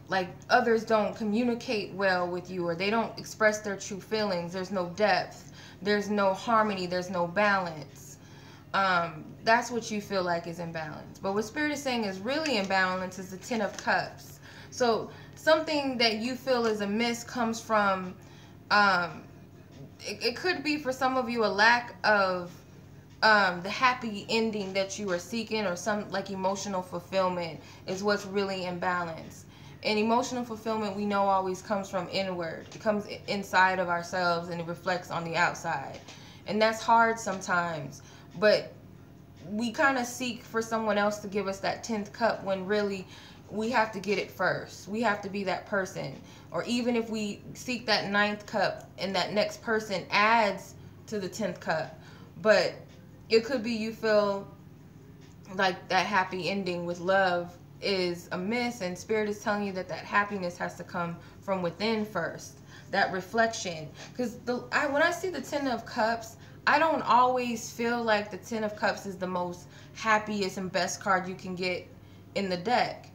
Like others don't communicate well with you, or they don't express their true feelings. There's no depth. There's no harmony. There's no balance. That's what you feel like is imbalance. But what Spirit is saying is really imbalance is the Ten of Cups. So something that you feel is amiss comes from, it could be for some of you a lack of the happy ending that you are seeking, or some like emotional fulfillment is what's really imbalanced. And emotional fulfillment, we know, always comes from inward. It comes inside of ourselves and it reflects on the outside. And that's hard sometimes. But we kind of seek for someone else to give us that 10th cup when really we have to get it first. We have to be that person. Or even if we seek that 9th cup and that next person adds to the 10th cup. But it could be you feel like that happy ending with love is amiss, and Spirit is telling you that that happiness has to come from within first. That reflection. Because when I see the 10 of Cups, I don't always feel like the 10 of Cups is the most happiest and best card you can get in the deck.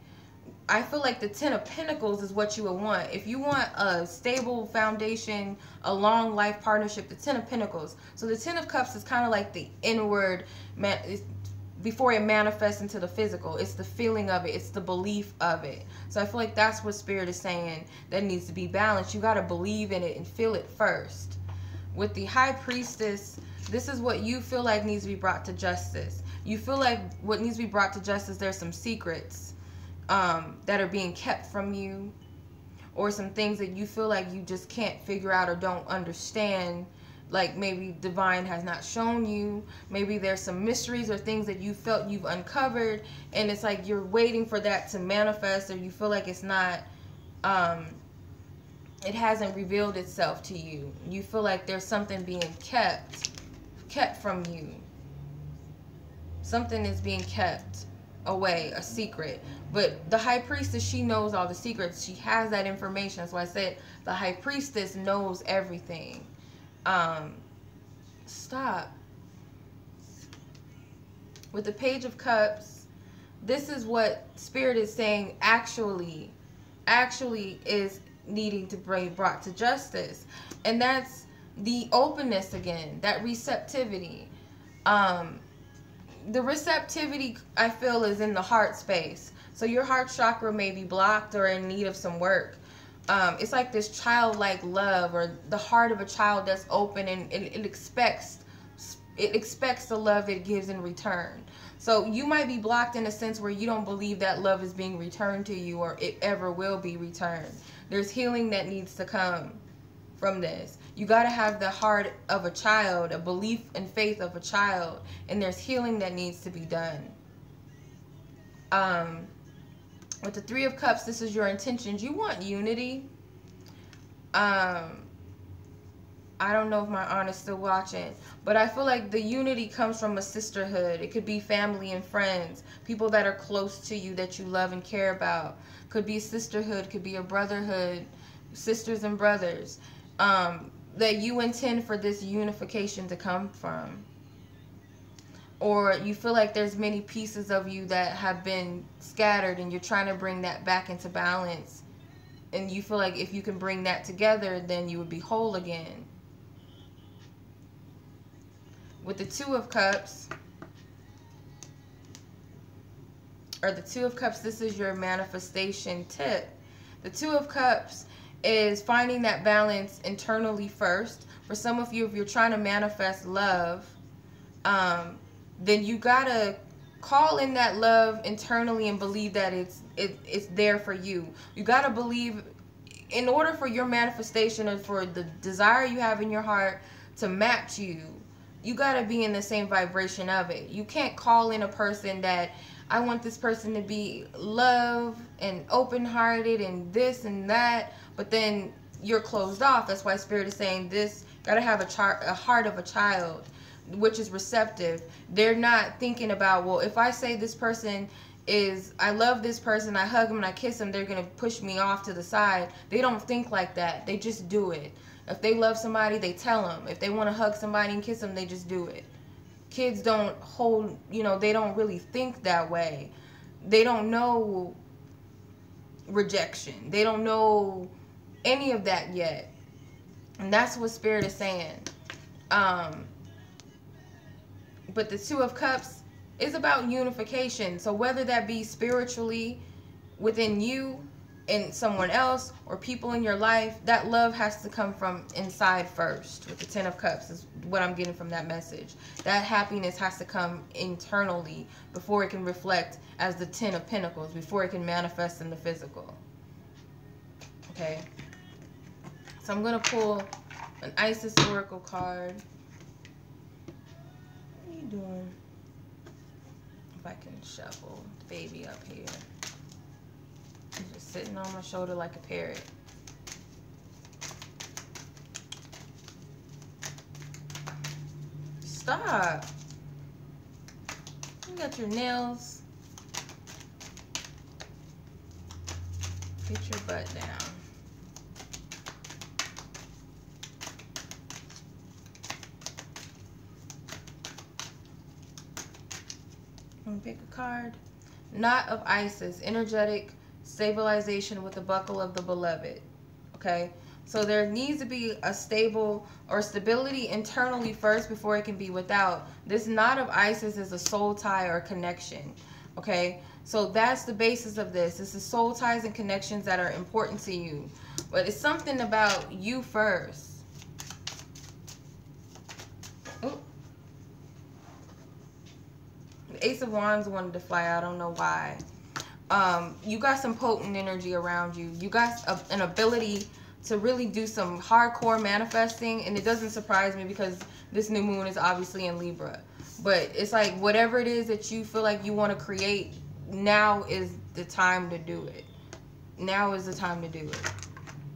I feel like the 10 of Pentacles is what you would want. If you want a stable foundation, a long life partnership, the 10 of Pentacles. So the 10 of Cups is kind of like the inward, before it manifests into the physical. It's the feeling of it. It's the belief of it. So I feel like that's what Spirit is saying that needs to be balanced. You got to believe in it and feel it first. With the High Priestess, this is what you feel like needs to be brought to justice. You feel like what needs to be brought to justice, there's some secrets that are being kept from you, or some things that you feel like you just can't figure out or don't understand. Like maybe divine has not shown you. Maybe there's some mysteries or things that you felt you've uncovered, and it's like you're waiting for that to manifest, or you feel like it's not, it hasn't revealed itself to you. You feel like there's something being kept from you. Something is being kept away, a secret. But the High Priestess, she knows all the secrets. She has that information. That's why I said the High Priestess knows everything. Stop. With the Page of Cups, this is what Spirit is saying actually is needing to be brought to justice. And that's the openness again, that receptivity. The receptivity, I feel, is in the heart space. So your heart chakra may be blocked or in need of some work. It's like this childlike love, or the heart of a child that's open, and it expects the love it gives in return. So you might be blocked in a sense where you don't believe that love is being returned to you, or it ever will be returned. There's healing that needs to come from this. You got to have the heart of a child, a belief and faith of a child, and there's healing that needs to be done. With the Three of Cups, this is your intentions. You want unity. I don't know if my aunt is still watching, but I feel like the unity comes from a sisterhood. It could be family and friends, people that are close to you that you love and care about. Could be a sisterhood, could be a brotherhood, sisters and brothers, that you intend for this unification to come from. Or you feel like there's many pieces of you that have been scattered, and you're trying to bring that back into balance. And you feel like if you can bring that together, then you would be whole again. With the Two of Cups, or the Two of Cups, this is your manifestation tip. The Two of Cups is finding that balance internally first. For some of you, if you're trying to manifest love, then you gotta call in that love internally and believe that it's there for you. You got to believe, in order for your manifestation or for the desire you have in your heart to match you, you got to be in the same vibration of it. You can't call in a person that, I want this person to be love and open-hearted and this and that, but then you're closed off. That's why Spirit is saying this, got to have a heart of a child, which is receptive. They're not thinking about, well, if I say this person is, I love this person, I hug them and I kiss them, they're going to push me off to the side. They don't think like that. They just do it. If they love somebody, they tell them. If they want to hug somebody and kiss them, they just do it. Kids don't hold, you know, they don't really think that way. They don't know rejection. They don't know any of that yet. And that's what Spirit is saying. But the Two of Cups is about unification. So whether that be spiritually within you and someone else or people in your life, that love has to come from inside first. With the Ten of Cups is what I'm getting from that message. That happiness has to come internally before it can reflect as the Ten of Pentacles, before it can manifest in the physical. Okay. So I'm going to pull an Isis Oracle card. What are you doing? If I can shuffle the baby up here. He's just sitting on my shoulder like a parrot. Stop. You got your nails. Get your butt down. Pick a card. Knot of Isis, energetic stabilization with the buckle of the beloved. Okay, so there needs to be a stable or stability internally first before it can be without. This knot of Isis is a soul tie or connection. Okay, so that's the basis of this. It's the soul ties and connections that are important to you, but it's something about you first. Ooh. Ace of Wands wanted to fly out. I don't know why. You got some potent energy around you. You got an ability to really do some hardcore manifesting, and it doesn't surprise me because this new moon is obviously in Libra. But it's like whatever it is that you feel like you want to create, now is the time to do it. Now is the time to do it.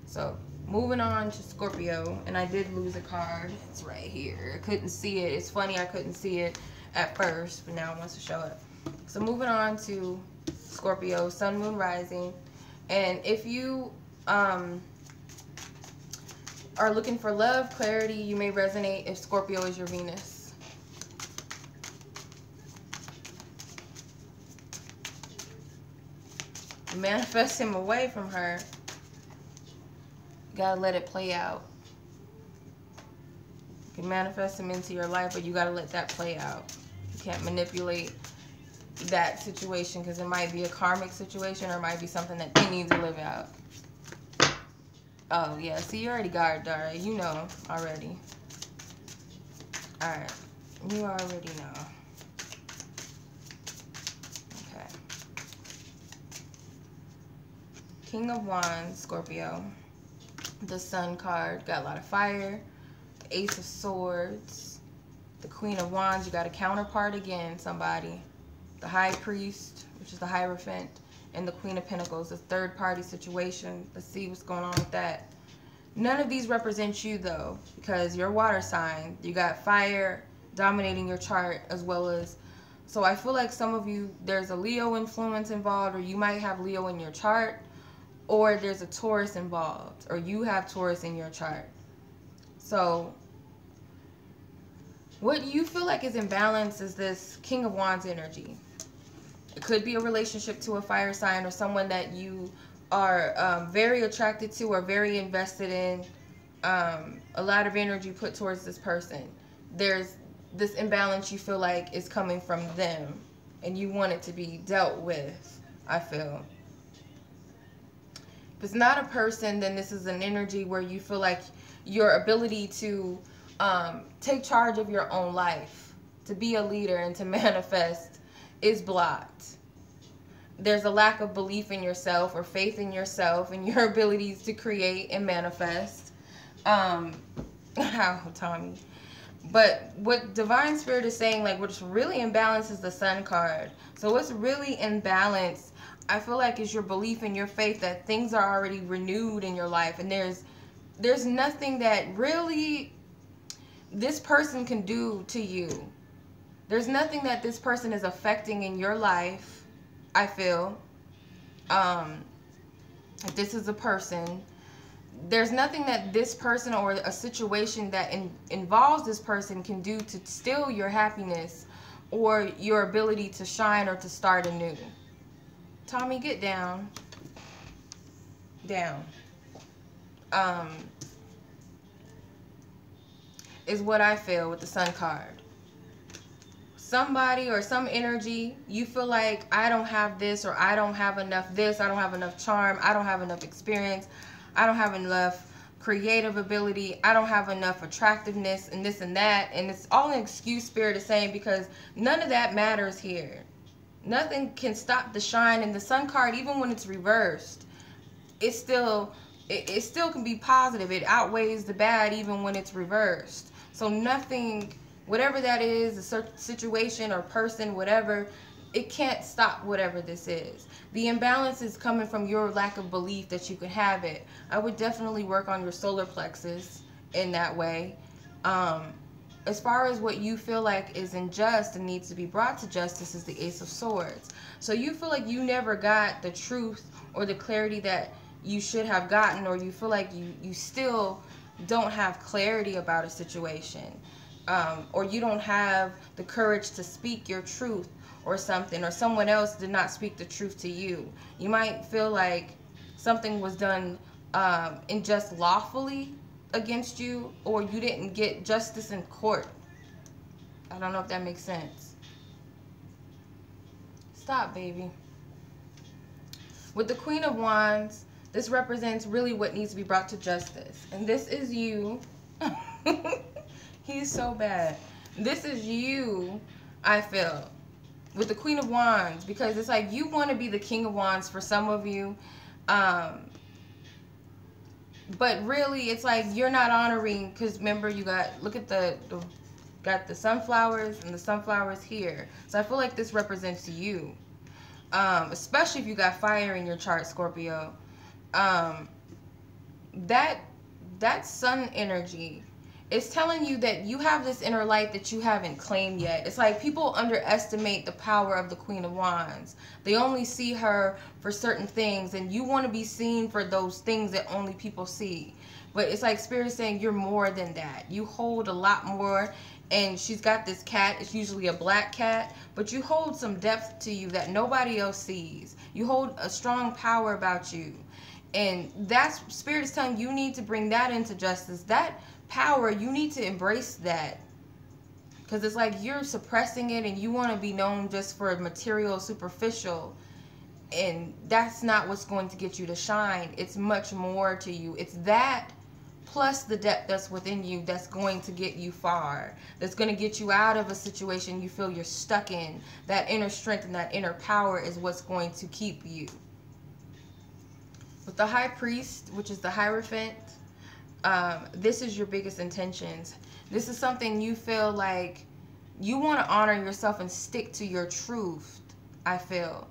So moving on to Scorpio, and I did lose a card. It's right here. I couldn't see it. It's funny I couldn't see it at first, but now it wants to show up. So moving on to Scorpio, Sun, Moon, Rising. And if you are looking for love, clarity, you may resonate if Scorpio is your Venus. Manifest him away from her. You gotta let it play out. You can manifest him into your life, but you gotta let that play out. You can't manipulate that situation because it might be a karmic situation or it might be something that they need to live out. Oh, yeah. See, you already got it, Dara. You know already. Alright. You already know. Okay. King of Wands, Scorpio. The Sun card. Got a lot of fire. The Ace of Swords. The Queen of Wands. You got a counterpart again, somebody. The High Priest, which is the Hierophant, and the Queen of Pentacles, a third-party situation. Let's see what's going on with that. None of these represent you, though, because you're a water sign. You got fire dominating your chart as well as... So I feel like some of you, there's a Leo influence involved, or you might have Leo in your chart, or there's a Taurus involved, or you have Taurus in your chart. So what you feel like is imbalance is this King of Wands energy. It could be a relationship to a fire sign or someone that you are very attracted to or very invested in. A lot of energy put towards this person. There's this imbalance you feel like is coming from them and you want it to be dealt with, I feel. If it's not a person, then this is an energy where you feel like your ability to take charge of your own life, to be a leader and to manifest is blocked. There's a lack of belief in yourself or faith in yourself and your abilities to create and manifest. How, Tommy? But what Divine Spirit is saying, like, what's really in balance is the Sun card. So what's really in balance, I feel like, is your belief in your faith that things are already renewed in your life. And there's nothing that really this person can do to you. There's nothing that this person is affecting in your life, I feel. If this is a person, there's nothing that this person or a situation that involves this person can do to steal your happiness or your ability to shine or to start anew. Tommy, get down. Down. Is what I feel with the Sun card. Somebody or some energy, you feel like, I don't have this, or I don't have enough this, I don't have enough charm, I don't have enough experience, I don't have enough creative ability, I don't have enough attractiveness, and this and that. And it's all an excuse Spirit is saying, because none of that matters here. Nothing can stop the shine. And the Sun card, even when it's reversed, it still can be positive. It outweighs the bad even when it's reversed. So nothing, whatever that is, a situation or person, whatever, it can't stop whatever this is. The imbalance is coming from your lack of belief that you could have it. I would definitely work on your solar plexus in that way. As far as what you feel like is unjust and needs to be brought to justice is the Ace of Swords. So you feel like you never got the truth or the clarity that you should have gotten, or you feel like you still don't have clarity about a situation, or you don't have the courage to speak your truth or something, or someone else did not speak the truth to you. You might feel like something was done unjust lawfully against you, or you didn't get justice in court. I don't know if that makes sense. Stop, baby. With the Queen of Wands, this represents really what needs to be brought to justice. And this is you. He's so bad. This is you, I feel, with the Queen of Wands, because it's like you want to be the King of Wands for some of you. But really, it's like you're not honoring, because remember, you got, look at got the sunflowers and the sunflowers here. So I feel like this represents you. Especially if you got fire in your chart, Scorpio. That sun energy is telling you that you have this inner light that you haven't claimed yet. It's like people underestimate the power of the Queen of Wands. They only see her for certain things, and you want to be seen for those things that only people see. But it's like Spirit is saying you're more than that. You hold a lot more. And she's got this cat. It's usually a black cat, but you hold some depth to you that nobody else sees. You hold a strong power about you. And that's, Spirit is telling you need to bring that into justice. That power, you need to embrace that. Because it's like you're suppressing it and you want to be known just for material, superficial. And that's not what's going to get you to shine. It's much more to you. It's that plus the depth that's within you that's going to get you far. That's going to get you out of a situation you feel you're stuck in. That inner strength and that inner power is what's going to keep you. With the High Priest, which is the Hierophant, this is your biggest intentions. This is something you feel like you want to honor yourself and stick to your truth, I feel.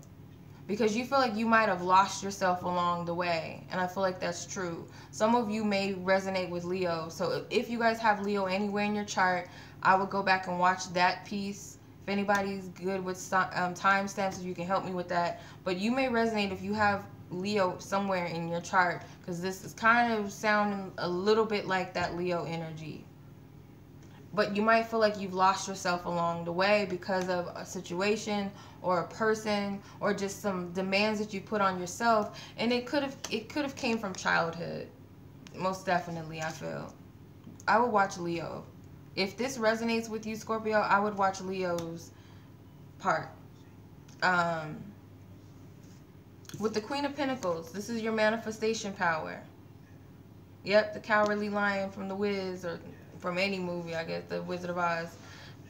Because you feel like you might have lost yourself along the way. And I feel like that's true. Some of you may resonate with Leo. So if you guys have Leo anywhere in your chart, I would go back and watch that piece. If anybody's good with timestamps, you can help me with that. But you may resonate if you have Leo somewhere in your chart. Because this is kind of sounding a little bit like that Leo energy. But you might feel like you've lost yourself along the way because of a situation or a person or just some demands that you put on yourself. And it could have came from childhood. Most definitely, I feel. I would watch Leo. If this resonates with you, Scorpio, I would watch Leo's part. With the Queen of Pentacles, this is your manifestation power. Yep, the Cowardly Lion from The Wiz, or from any movie, I guess, The Wizard of Oz.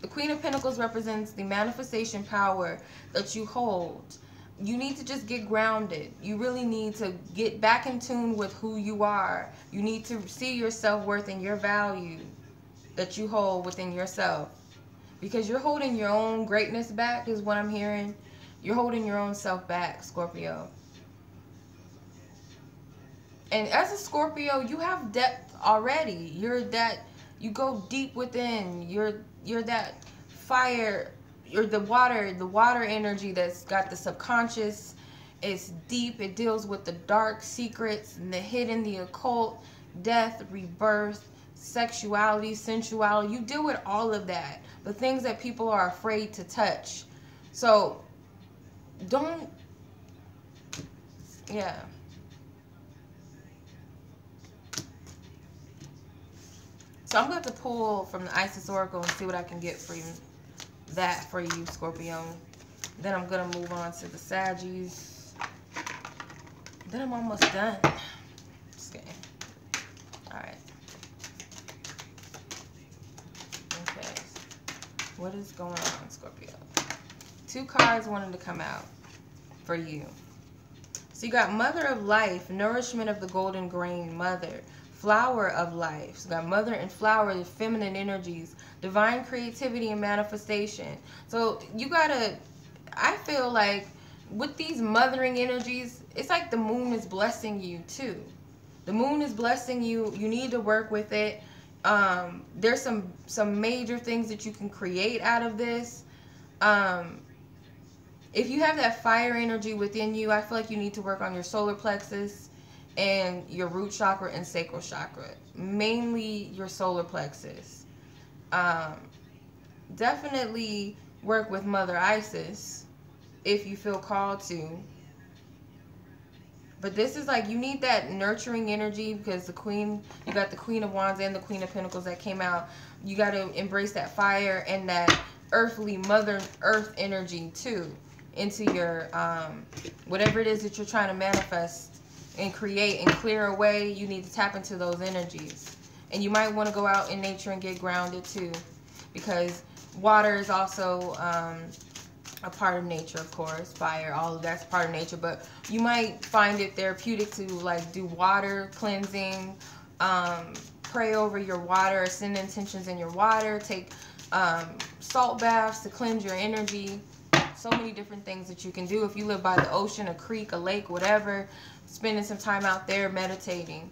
The Queen of Pentacles represents the manifestation power that you hold. You need to just get grounded. You really need to get back in tune with who you are. You need to see your self-worth and your value that you hold within yourself. Because you're holding your own greatness back is what I'm hearing. You're holding your own self back, Scorpio. And as a Scorpio, you have depth already. You go deep within. You're that fire. You're the water energy that's got the subconscious. It's deep. It deals with the dark secrets and the hidden, the occult, death, rebirth, sexuality, sensuality. You deal with all of that. The things that people are afraid to touch. So, don't, yeah. So I'm going to pull from the Isis Oracle and see what I can get for you, for you, Scorpio. Then I'm going to move on to the Saggies. Then I'm almost done. Just kidding. Alright. Okay. What is going on, Scorpio? 2 cards wanted to come out for you. So you got Mother of Life, Nourishment of the Golden Grain, Mother. Flower of Life. So you got Mother and Flower, the feminine energies, divine creativity and manifestation. So you gotta, I feel like with these mothering energies, it's like the moon is blessing you too. The moon is blessing you. You need to work with it. There's some major things that you can create out of this. If you have that fire energy within you, I feel like you need to work on your solar plexus and your root chakra and sacral chakra. Mainly your solar plexus. Definitely work with Mother Isis if you feel called to. But this is like, you need that nurturing energy because the Queen, you got the Queen of Wands and the Queen of Pentacles that came out. You got to embrace that fire and that earthly Mother Earth energy too into your, whatever it is that you're trying to manifest and create and clear away. You need to tap into those energies. And you might want to go out in nature and get grounded too, because water is also a part of nature, of course. Fire, all of that's part of nature, but you might find it therapeutic to like do water cleansing, pray over your water, send intentions in your water, take salt baths to cleanse your energy. So many different things that you can do. If you live by the ocean, a creek, a lake, whatever, spending some time out there meditating,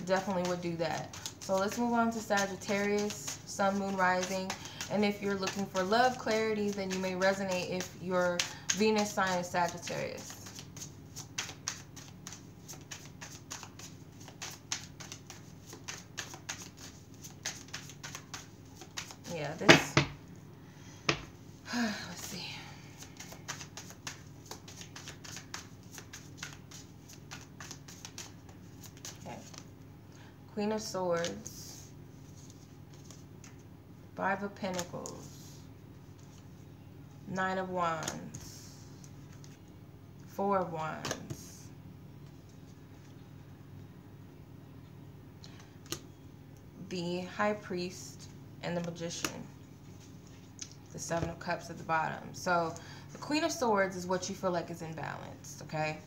definitely would do that. So let's move on to Sagittarius, Sun, Moon, Rising. And if you're looking for love clarity, then you may resonate if your Venus sign is Sagittarius. Yeah, this, let's see. Okay. Queen of Swords, 5 of Pentacles, 9 of Wands, 4 of Wands, the High Priest, and the Magician, the 7 of Cups at the bottom. So the Queen of Swords is what you feel like is imbalanced, okay?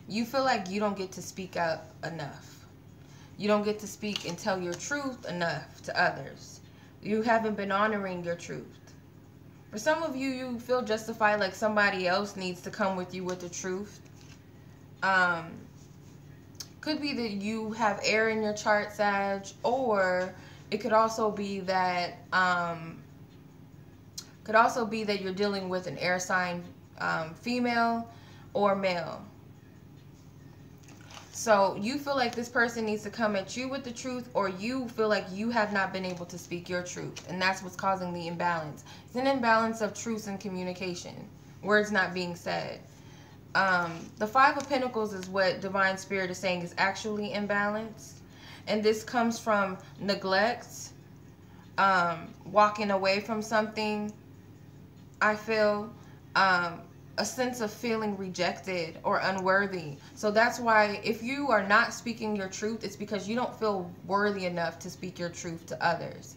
You feel like you don't get to speak up enough. You don't get to speak and tell your truth enough to others. You haven't been honoring your truth. For some of you, you feel justified like somebody else needs to come with you with the truth. Could be that you have air in your chart, Sag, or it could also be that you're dealing with an air sign, female or male. So you feel like this person needs to come at you with the truth, or you feel like you have not been able to speak your truth, and that's what's causing the imbalance. It's an imbalance of truth and communication, words not being said. The 5 of Pentacles is what Divine Spirit is saying is actually imbalanced, and this comes from neglect, walking away from something, I feel, a sense of feeling rejected or unworthy. So that's why if you are not speaking your truth, it's because you don't feel worthy enough to speak your truth to others.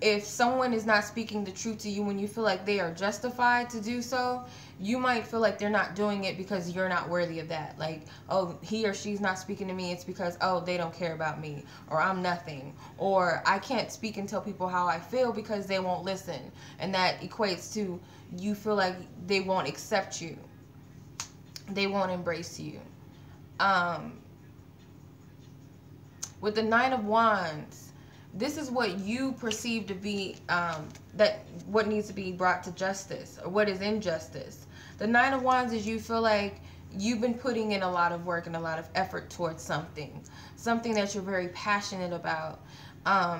if someone is not speaking the truth to you when you feel like they are justified to do so, you might feel like they're not doing it because you're not worthy of that. Like, oh, he or she's not speaking to me, it's because, oh, they don't care about me, or I'm nothing, or I can't speak and tell people how I feel because they won't listen. And that equates to you feel like they won't accept you, they won't embrace you. With the Nine of Wands, this is what you perceive to be what needs to be brought to justice, or what is injustice. The Nine of Wands is you feel like you've been putting in a lot of work and a lot of effort towards something that you're very passionate about.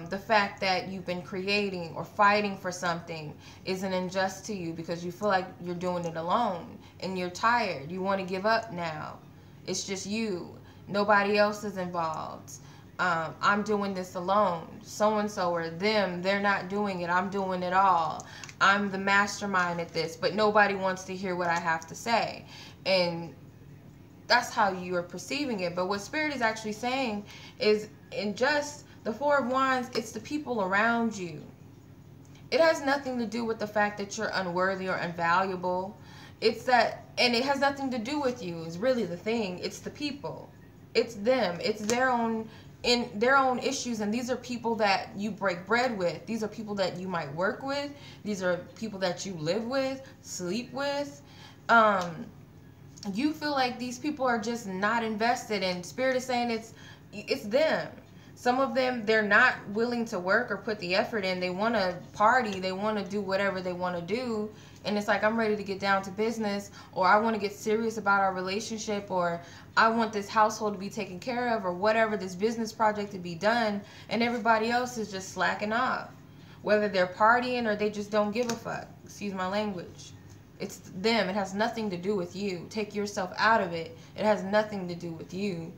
The fact that you've been creating or fighting for something isn't unjust to you because you feel like you're doing it alone and you're tired. You want to give up now. It's just you. Nobody else is involved. I'm doing this alone. So-and-so or them, they're not doing it. I'm doing it all. I'm the mastermind at this, but nobody wants to hear what I have to say. And that's how you are perceiving it. But what Spirit is actually saying is, in just the Four of Wands, it's the people around you. It has nothing to do with the fact that you're unworthy or invaluable. It's that, and it has nothing to do with you, is really the thing. It's the people. It's them. It's their own issues, and these are people that you break bread with. These are people that you might work with. These are people that you live with, sleep with. You feel like these people are just not invested, and Spirit is saying it's them. Some of them, they're not willing to work or put the effort in. They want to party. They want to do whatever they want to do. And it's like, I'm ready to get down to business, or I want to get serious about our relationship, or I want this household to be taken care of, or whatever, this business project to be done. And everybody else is just slacking off. Whether they're partying or they just don't give a fuck. Excuse my language. It's them. It has nothing to do with you. Take yourself out of it. It has nothing to do with you,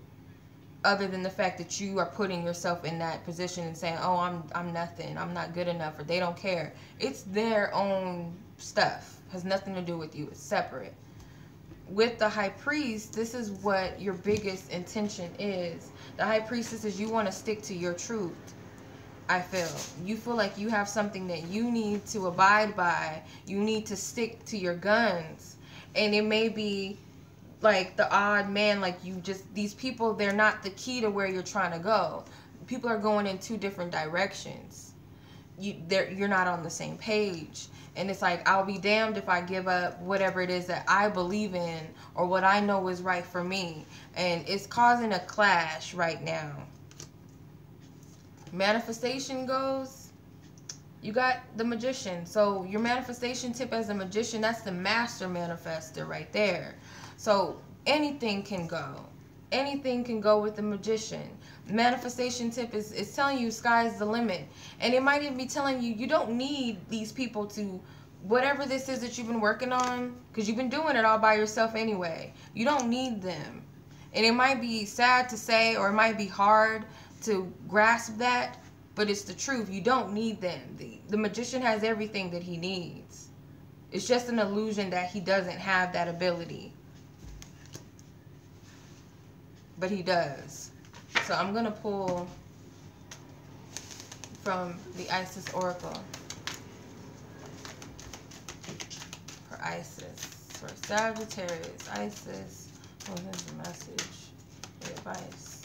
other than the fact that you are putting yourself in that position and saying, oh, I'm nothing, I'm not good enough, or they don't care. It's their own stuff. It has nothing to do with you. It's separate. With the High Priest, this is what your biggest intention is. The High Priestess is you want to stick to your truth. I feel you feel like you have something that you need to abide by. You need to stick to your guns. And it may be like the odd man, like you just, these people, they're not the key to where you're trying to go. People are going in two different directions. You're not on the same page. And it's like, I'll be damned if I give up whatever it is that I believe in or what I know is right for me. And it's causing a clash right now. Manifestation goes, you got the Magician. So your manifestation tip as a magician, that's the master manifester right there. So anything can go. Anything can go with the Magician. Manifestation tip is telling you sky's the limit. And it might even be telling you you don't need these people to, whatever this is that you've been working on, because you've been doing it all by yourself anyway. You don't need them. And it might be sad to say, or it might be hard to grasp that, but it's the truth. You don't need them. The Magician has everything that he needs. It's just an illusion that he doesn't have that ability. But he does. So I'm going to pull from the Isis Oracle. For Isis. For Sagittarius. Isis. Oh, there's a message. The advice.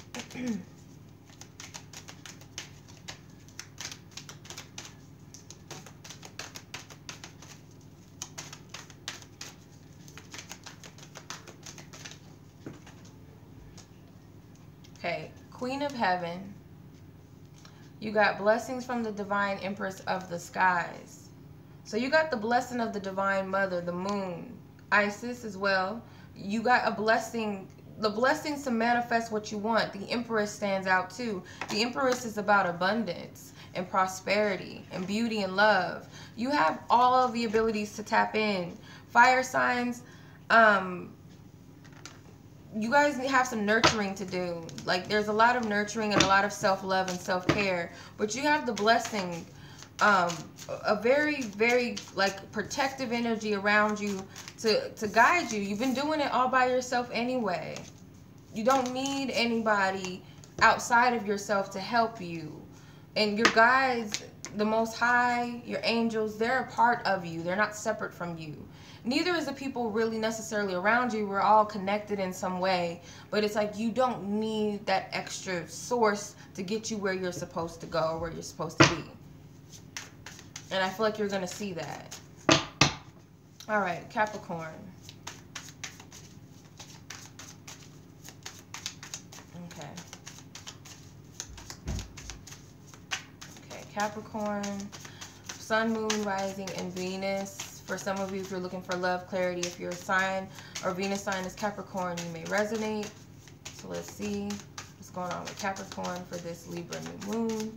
Okay, Queen of Heaven. You got blessings from the Divine Empress of the Skies. So you got the blessing of the Divine Mother, the Moon, Isis as well. You got a blessing, the blessings to manifest what you want. The Empress stands out too. The Empress is about abundance and prosperity and beauty and love. You have all of the abilities to tap in. Fire signs, you guys have some nurturing to do. Like, there's a lot of nurturing and a lot of self-love and self-care. But you have the blessing, a very, very, like, protective energy around you to guide you. You've been doing it all by yourself anyway. You don't need anybody outside of yourself to help you. And your guides, the Most High, your angels, they're a part of you. They're not separate from you. Neither is the people really necessarily around you. We're all connected in some way. But it's like you don't need that extra source to get you where you're supposed to go or where you're supposed to be. And I feel like you're going to see that. All right, Capricorn. Okay. Okay, Capricorn. Sun, Moon, Rising, and Venus. For some of you, if you're looking for love, clarity, if your sign or Venus sign is Capricorn, you may resonate. So let's see what's going on with Capricorn for this Libra new moon.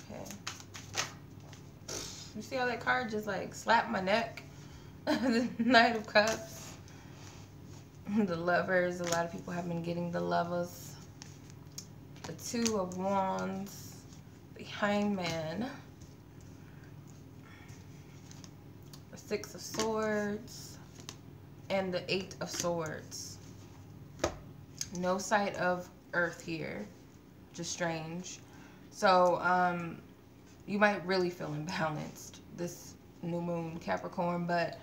Okay. You see how that card just like slapped my neck? The Knight of Cups. The Lovers. A lot of people have been getting the Lovers. The Two of Wands. The Hangman. The Six of Swords. And the Eight of Swords. No sight of Earth here. Just strange. So, you might really feel imbalanced this new moon, Capricorn. But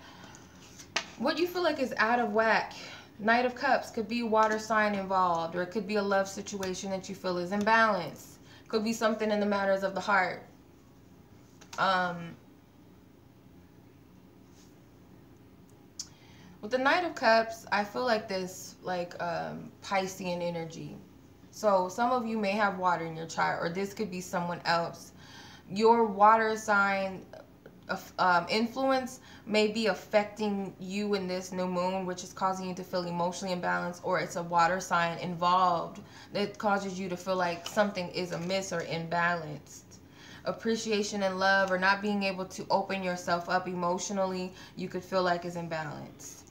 what you feel like is out of whack. Knight of Cups could be a water sign involved, or it could be a love situation that you feel is imbalanced. Could be something in the matters of the heart. With the Knight of Cups, I feel like this like Piscean energy. So some of you may have water in your chart, or this could be someone else. Your water sign influence may be affecting you in this new moon, which is causing you to feel emotionally imbalanced, or it's a water sign involved that causes you to feel like something is amiss or imbalanced. Appreciation and love, or not being able to open yourself up emotionally, you could feel like is imbalanced.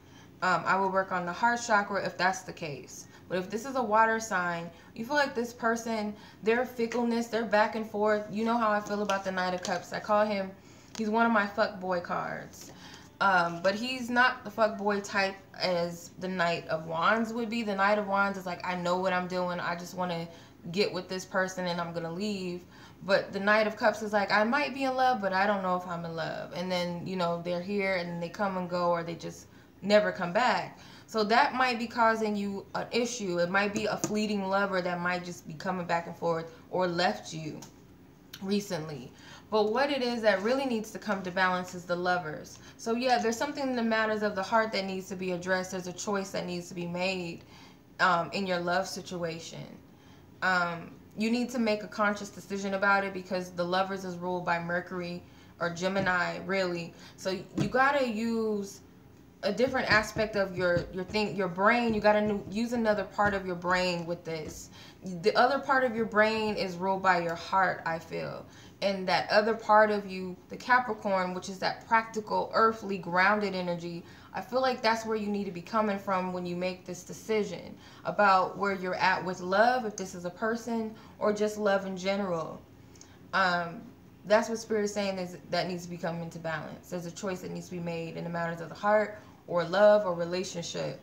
I will work on the heart chakra if that's the case. But if this is a water sign, you feel like this person, their fickleness, their back and forth. You know how I feel about the Knight of Cups. I call him, he's one of my fuckboy cards. But he's not the fuckboy type as the Knight of Wands would be. The Knight of Wands is like, I know what I'm doing. I just want to get with this person and I'm going to leave. But the Knight of Cups is like, I might be in love, but I don't know if I'm in love. And then, you know, they're here and they come and go, or they just never come back. So that might be causing you an issue. It might be a fleeting lover that might just be coming back and forth, or left you recently. But what it is that really needs to come to balance is the Lovers. So yeah, there's something in the matters of the heart that needs to be addressed. There's a choice that needs to be made in your love situation. You need to make a conscious decision about it, because the Lovers is ruled by Mercury or Gemini, really. So you gotta use a different aspect of your brain. You gotta use another part of your brain with this. The other part of your brain is ruled by your heart, I feel. And that other part of you, the Capricorn, which is that practical, earthly, grounded energy, I feel like that's where you need to be coming from when you make this decision about where you're at with love, if this is a person, or just love in general. That's what Spirit is saying, is that needs to be coming into balance. There's a choice that needs to be made in the matters of the heart, or love, or relationship.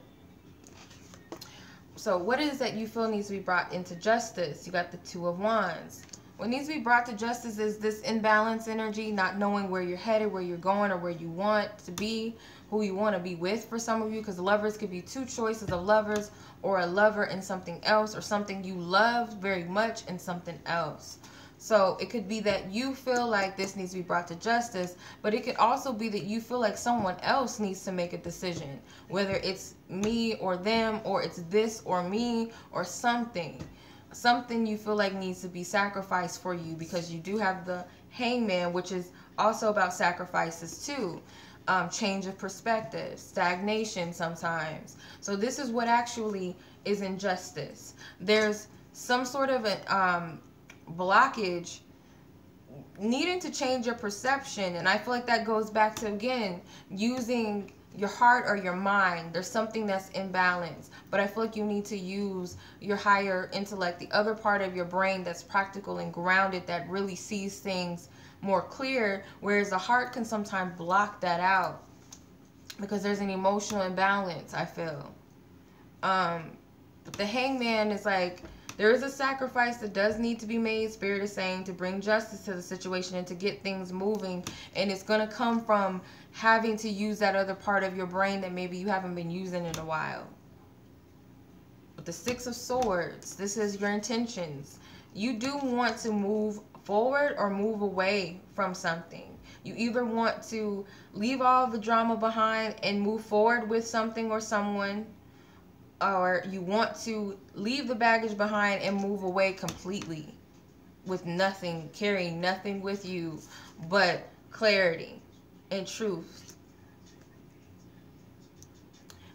So what is that you feel needs to be brought into justice? You got the Two of Wands. What needs to be brought to justice is this imbalance energy, not knowing where you're headed, where you're going, or where you want to be, who you want to be with for some of you, because lovers could be two choices of lovers, or a lover in something else, or something you love very much in something else. So it could be that you feel like this needs to be brought to justice, but it could also be that you feel like someone else needs to make a decision, whether it's me or them, or it's this or me, or something you feel like needs to be sacrificed for you, because you do have the Hangman, which is also about sacrifices too. Change of perspective, stagnation sometimes. So this is what actually is injustice. There's some sort of a blockage needing to change your perception, and I feel like that goes back to, again, using your heart or your mind. There's something that's imbalanced, but I feel like you need to use your higher intellect, the other part of your brain that's practical and grounded, that really sees things more clear, whereas the heart can sometimes block that out because there's an emotional imbalance, I feel. But the Hangman is like, there is a sacrifice that does need to be made, Spirit is saying, to bring justice to the situation and to get things moving. And it's going to come from having to use that other part of your brain that maybe you haven't been using in a while. With the Six of Swords, this is your intentions. You do want to move forward or move away from something. You either want to leave all the drama behind and move forward with something or someone, or you want to leave the baggage behind and move away completely with nothing, carrying nothing with you but clarity and truth.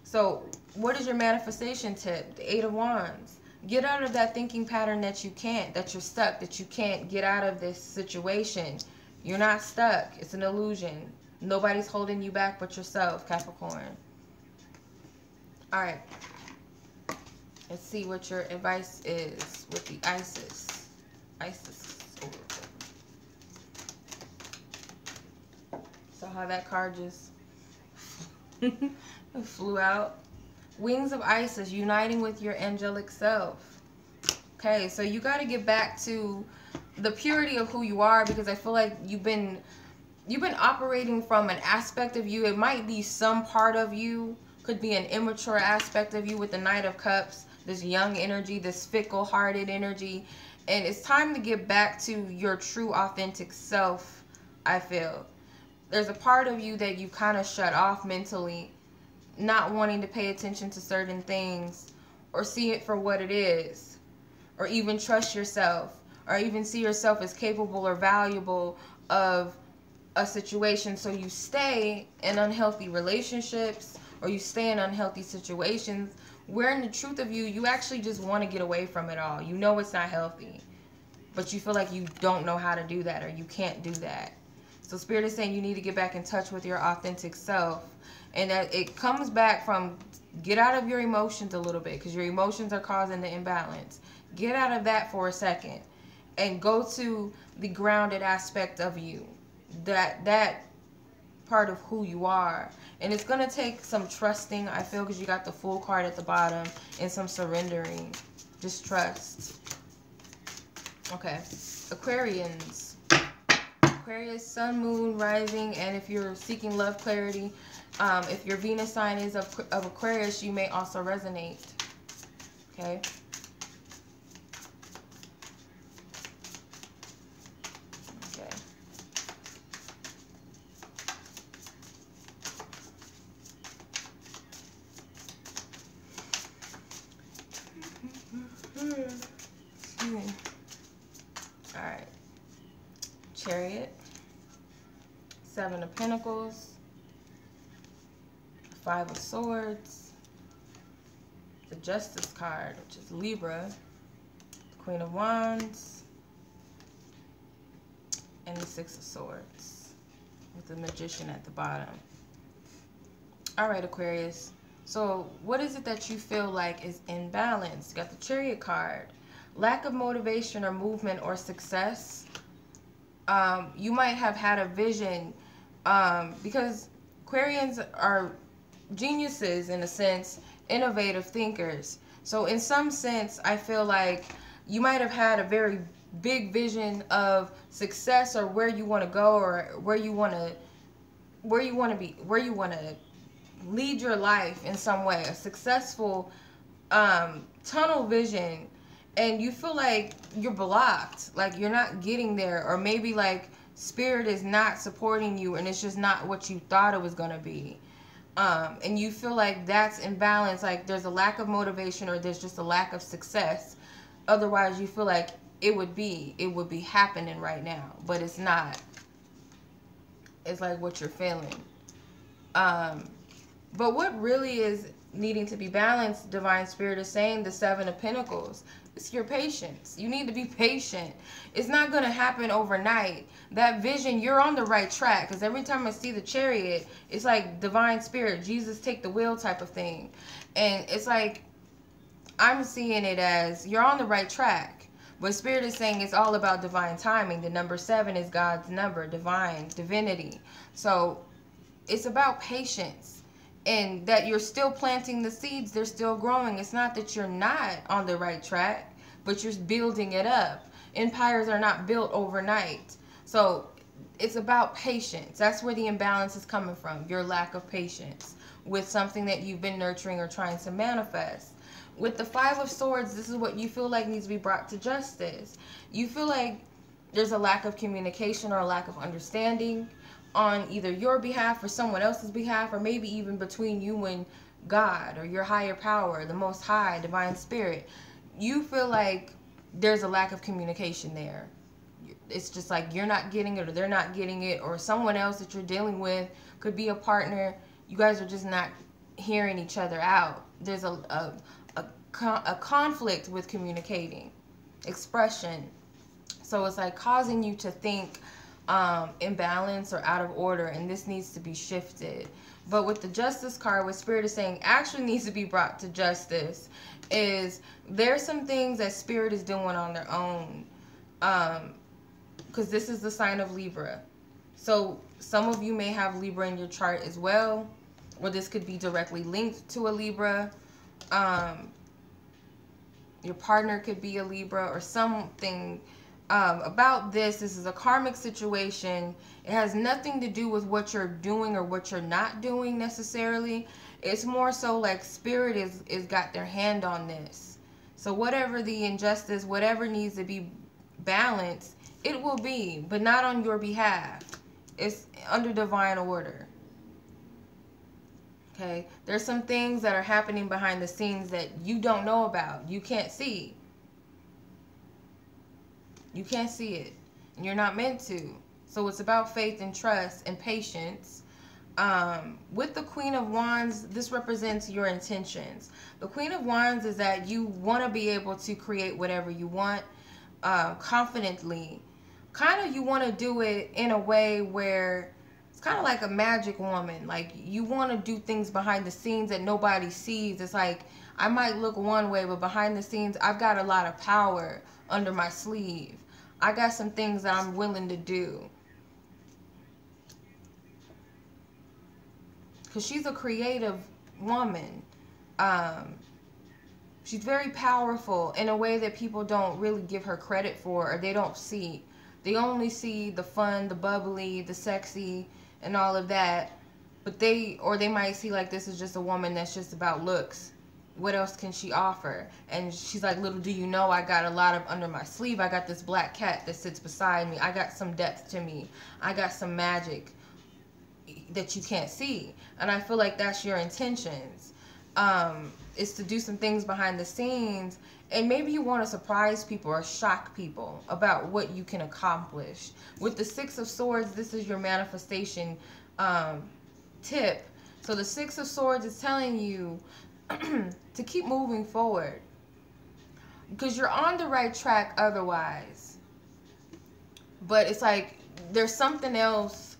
So what is your manifestation tip? The Eight of Wands. Get out of that thinking pattern that you're stuck, that you can't get out of this situation. You're not stuck. It's an illusion. Nobody's holding you back but yourself, Capricorn. All right. Let's see what your advice is with the Isis. So how that card just flew out. Wings of Isis, uniting with your angelic self. Okay, so you got to get back to the purity of who you are, because I feel like you've been operating from an aspect of you. It might be some part of you, could be an immature aspect of you with the Knight of Cups, this young energy, this fickle-hearted energy. And it's time to get back to your true, authentic self, I feel. There's a part of you that you kind of shut off mentally, not wanting to pay attention to certain things or see it for what it is, or even trust yourself, or even see yourself as capable or valuable of a situation. So you stay in unhealthy relationships, or you stay in unhealthy situations where in the truth of you, you actually just want to get away from it all. You know it's not healthy, but you feel like you don't know how to do that, or you can't do that. So Spirit is saying you need to get back in touch with your authentic self. And that it comes back from, get out of your emotions a little bit, because your emotions are causing the imbalance. Get out of that for a second and go to the grounded aspect of you, that part of who you are. And it's going to take some trusting, I feel, because you got the Fool card at the bottom, and some surrendering. Just trust. Okay, Aquarians. Aquarius, Sun, Moon, Rising, and if you're seeking love clarity, if your Venus sign is of Aquarius, you may also resonate. Okay. Okay. All right. Chariot, Seven of Pentacles, Five of Swords, the Justice card, which is Libra, the Queen of Wands, and the Six of Swords with the Magician at the bottom. All right, Aquarius. So what is it that you feel like is imbalanced? You got the Chariot card. Lack of motivation or movement or success. You might have had a vision, because Aquarians are geniuses in a sense, innovative thinkers. So in some sense, I feel like you might have had a very big vision of success, or where you want to go, or where you want to lead your life in some way, a successful tunnel vision. And you feel like you're blocked, like you're not getting there, or maybe like Spirit is not supporting you and it's just not what you thought it was going to be. And you feel like that's imbalance, like there's a lack of motivation, or there's just a lack of success. Otherwise, you feel like it would be happening right now, but it's not. It's like what you're feeling. But what really is needing to be balanced, Divine Spirit is saying, the Seven of Pentacles. It's your patience. You need to be patient. It's not going to happen overnight. That vision, you're on the right track. Because every time I see the Chariot, it's like Divine Spirit, Jesus take the wheel type of thing. And it's like, I'm seeing it as you're on the right track. But Spirit is saying it's all about divine timing. The number 7 is God's number, divinity. So it's about patience. and that you're still planting the seeds, they're still growing. It's not that you're not on the right track, but you're building it up. Empires are not built overnight. So it's about patience. That's where the imbalance is coming from, your lack of patience with something that you've been nurturing or trying to manifest. With the Five of Swords, this is what you feel like needs to be brought to justice. You feel like there's a lack of communication or a lack of understanding on either your behalf or someone else's behalf, or maybe even between you and God or your higher power, the Most High, Divine Spirit. You feel like there's a lack of communication there. It's just like you're not getting it or they're not getting it, or someone else that you're dealing with could be a partner. You guys are just not hearing each other out. There's a conflict with communicating, expression. So it's like causing you to think imbalance or out of order, and this needs to be shifted. But with the Justice card, what Spirit is saying actually needs to be brought to justice is there's some things that Spirit is doing on their own, because this is the sign of Libra. So some of you may have Libra in your chart as well, or this could be directly linked to a Libra. Your partner could be a Libra or something. About this is a karmic situation. It has nothing to do with what you're doing or what you're not doing necessarily. It's more so like Spirit is got their hand on this. So whatever the injustice, whatever needs to be balanced, it will be, but not on your behalf. It's under divine order. Okay, there's some things that are happening behind the scenes that you don't know about. You can't see. You can't see it. And you're not meant to. So it's about faith and trust and patience. With the Queen of Wands, this represents your intentions. The Queen of Wands is that you want to be able to create whatever you want confidently. Kind of you want to do it in a way where it's kind of like a magic woman. Like you want to do things behind the scenes that nobody sees. It's like I might look one way, but behind the scenes I've got a lot of power under my sleeve. I got some things that I'm willing to do. Because she's a creative woman. She's very powerful in a way that people don't really give her credit for, or they don't see. They only see the fun, the bubbly, the sexy, and all of that. But they might see like this is just a woman that's just about looks. What else can she offer? And she's like, little do you know, I got a lot of under my sleeve. I got this black cat that sits beside me. I got some depth to me. I got some magic that you can't see. And I feel like that's your intentions. Is to do some things behind the scenes, and maybe you want to surprise people or shock people about what you can accomplish. With the Six of Swords, this is your manifestation tip. So the Six of Swords is telling you to keep moving forward, because you're on the right track otherwise. But it's like there's something else.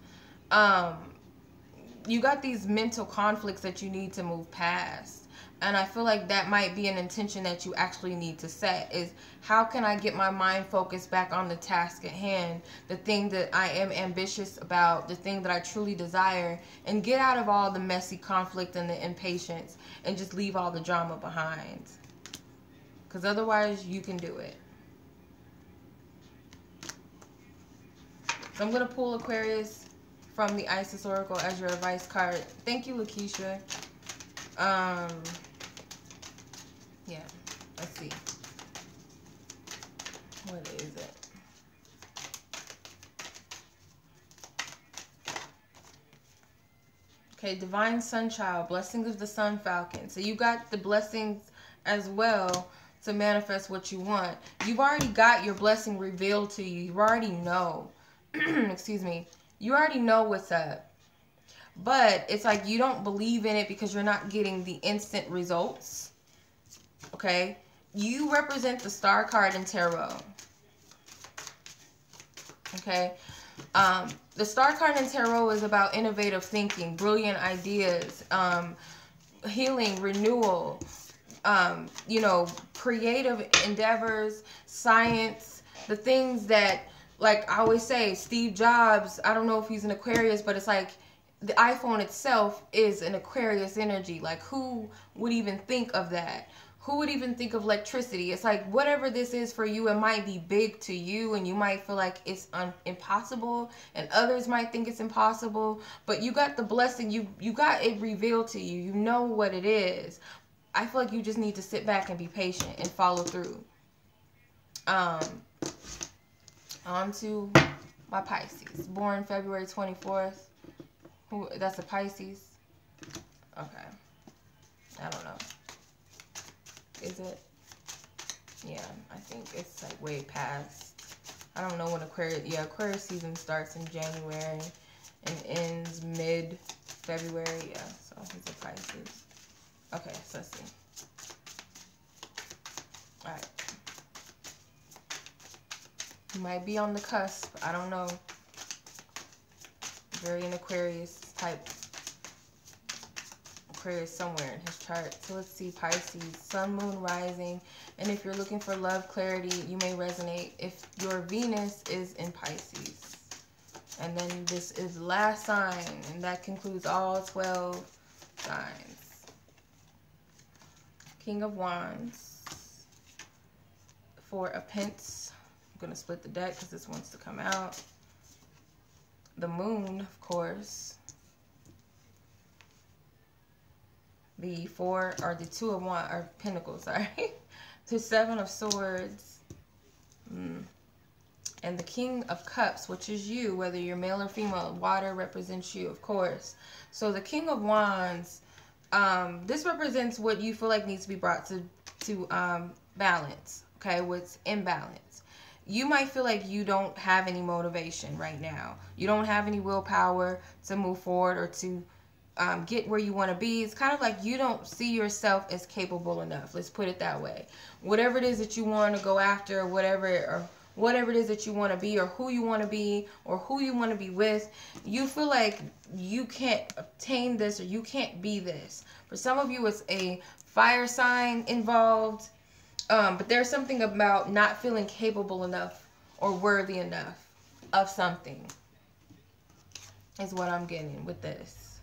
You got these mental conflicts that you need to move past. And I feel like that might be an intention that you actually need to set, is how can I get my mind focused back on the task at hand, the thing that I am ambitious about, the thing that I truly desire, and get out of all the messy conflict and the impatience and just leave all the drama behind. Because otherwise you can do it. So I'm going to pull Aquarius from the Isis Oracle as your advice card. Thank you, Lakeisha. Yeah, let's see. What is it? Okay, Divine Sunchild, blessings of the Sun Falcon. So you got the blessings as well to manifest what you want. You've already got your blessing revealed to you. You already know. Excuse me. You already know what's up. But it's like you don't believe in it because you're not getting the instant results. Okay? You represent the Star card in Tarot. Okay? The Star card in Tarot is about innovative thinking, brilliant ideas, healing, renewal, you know, creative endeavors, science, the things that, like I always say, Steve Jobs, I don't know if he's an Aquarius, but it's like the iPhone itself is an Aquarius energy. Like, who would even think of that? Who would even think of electricity? It's like, whatever this is for you, it might be big to you, and you might feel like it's impossible, and others might think it's impossible, but you got the blessing, you got it revealed to you. You know what it is. I feel like you just need to sit back and be patient and follow through. On to my Pisces. Born February 24th. That's a Pisces? Okay. I don't know. Is it? Yeah, I think it's like way past. I don't know when Aquarius... Yeah, Aquarius season starts in January and ends mid-February. Yeah, so he's a Pisces. Okay, so let's see. Alright. You might be on the cusp. I don't know. Very an Aquarius type. Aquarius somewhere in his chart. So let's see, Pisces, sun, moon, rising. And if you're looking for love, clarity, you may resonate if your Venus is in Pisces. And then this is last sign, and that concludes all 12 signs. King of Wands. 4 of Pentacles. I'm going to split the deck because this wants to come out. The Moon, of course. The 4 or the 2 of Wands, or Pentacles, sorry. The 7 of Swords. And the King of Cups, which is you, whether you're male or female. Water represents you, of course. So the King of Wands, this represents what you feel like needs to be brought to balance, okay? What's imbalance. You might feel like you don't have any motivation right now. You don't have any willpower to move forward or to get where you want to be. It's kind of like you don't see yourself as capable enough. Let's put it that way. Whatever it is that you want to go after, or whatever it is that you want to be, or who you want to be, or who you want to be with, you feel like you can't obtain this, or you can't be this. For some of you, it's a fire sign involved. But there's something about not feeling capable enough or worthy enough of something is what I'm getting with this.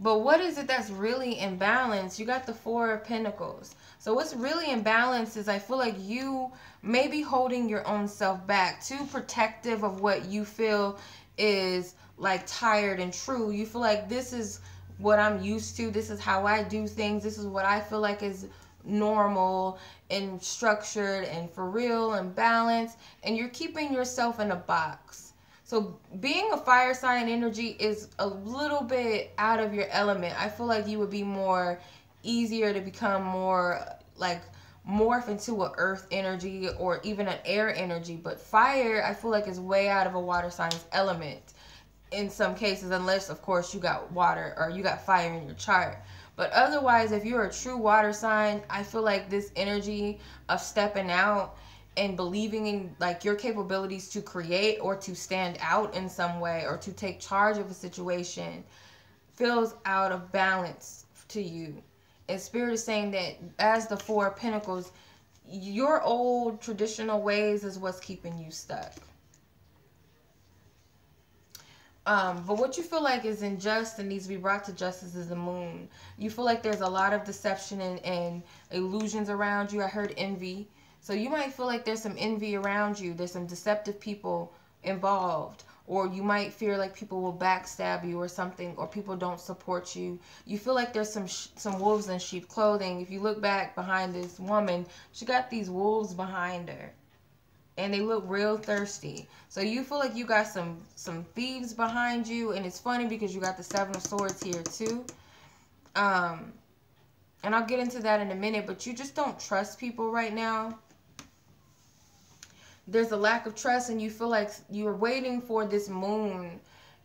But what is it that's really imbalanced? You got the 4 of Pentacles. So what's really imbalanced is I feel like you may be holding your own self back, too protective of what you feel is like tired and true. You feel like this is what I'm used to. This is how I do things. This is what I feel like is normal and structured and for real and balanced. And you're keeping yourself in a box. So being a fire sign energy is a little bit out of your element. I feel like you would be more easier to become more like morph into an earth energy or even an air energy. But fire, I feel like, is way out of a water sign's element in some cases, unless of course you got water or you got fire in your chart. But otherwise, if you're a true water sign, I feel like this energy of stepping out and believing in like your capabilities to create or to stand out in some way or to take charge of a situation feels out of balance to you. And Spirit is saying that as the 4 of Pentacles, your old traditional ways is what's keeping you stuck. But what you feel like is unjust and needs to be brought to justice is the Moon. You feel like there's a lot of deception and illusions around you. I heard envy. So you might feel like there's some envy around you. There's some deceptive people involved. Or you might fear like people will backstab you or something, or people don't support you. You feel like there's some wolves in sheep clothing. If you look back behind this woman, she got these wolves behind her. And they look real thirsty. So you feel like you got some thieves behind you. And it's funny because you got the 7 of Swords here too. And I'll get into that in a minute. But you just don't trust people right now. There's a lack of trust, and you feel like you're waiting for this moon.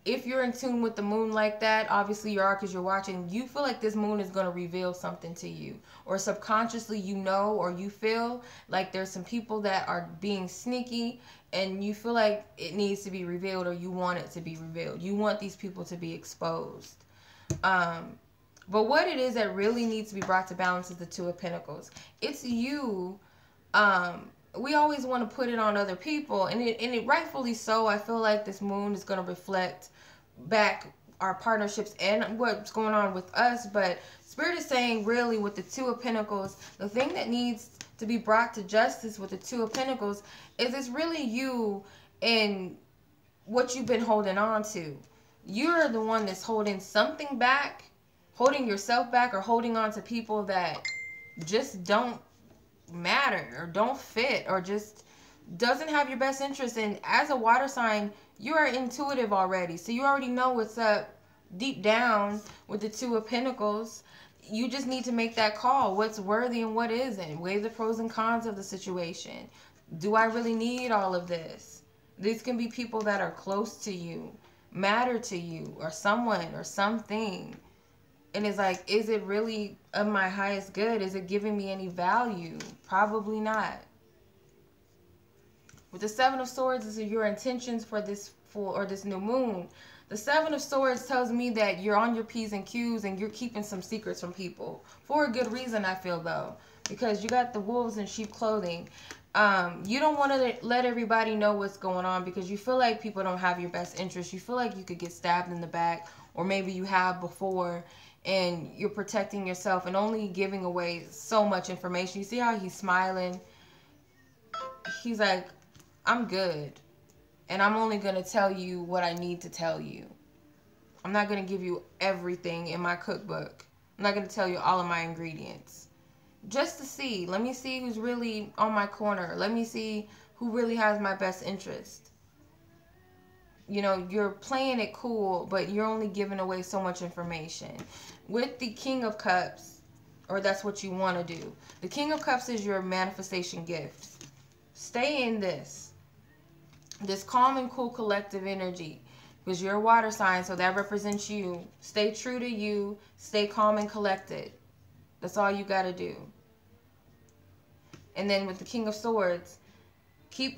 If you're in tune with the moon like that, obviously you are because you're watching, you feel like this moon is going to reveal something to you. Or subconsciously you know, or you feel like there's some people that are being sneaky and you feel like it needs to be revealed, or you want it to be revealed. You want these people to be exposed. But what it is that really needs to be brought to balance is the 2 of Pentacles. It's you we always want to put it on other people, and it rightfully so. I feel like this moon is going to reflect back our partnerships and what's going on with us. But Spirit is saying, really, with the Two of Pentacles, the thing that needs to be brought to justice with the Two of Pentacles is it's really you and what you've been holding on to. You're the one that's holding something back, holding yourself back, or holding on to people that just don't matter or don't fit or just doesn't have your best interest. And as a water sign, you are intuitive already, so you already know what's up deep down with the Two of Pentacles. You just need to make that call. What's worthy and what isn't. Weigh the pros and cons of the situation. Do I really need all of this? These can be people that are close to you, matter to you, or someone or something. And it's like, is it really of my highest good? Is it giving me any value? Probably not. With the Seven of Swords, this is your intentions for this this new moon. The Seven of Swords tells me that you're on your P's and Q's and you're keeping some secrets from people. For a good reason, I feel, though. Because you got the wolves in sheep clothing. You don't want to let everybody know what's going on because you feel like people don't have your best interest. You feel like you could get stabbed in the back, or maybe you have before, and you're protecting yourself and only giving away so much information. You see how he's smiling? He's like, I'm good. And I'm only going to tell you what I need to tell you. I'm not going to give you everything in my cookbook. I'm not going to tell you all of my ingredients. Just to see. Let me see who's really on my corner. Let me see who really has my best interest. You know, you're playing it cool, but you're only giving away so much information. With the King of Cups, or that's what you want to do. The King of Cups is your manifestation gift. Stay in this calm and cool collective energy, because you're a water sign, so that represents you. Stay true to you. Stay calm and collected. That's all you got to do. And then with the King of Swords,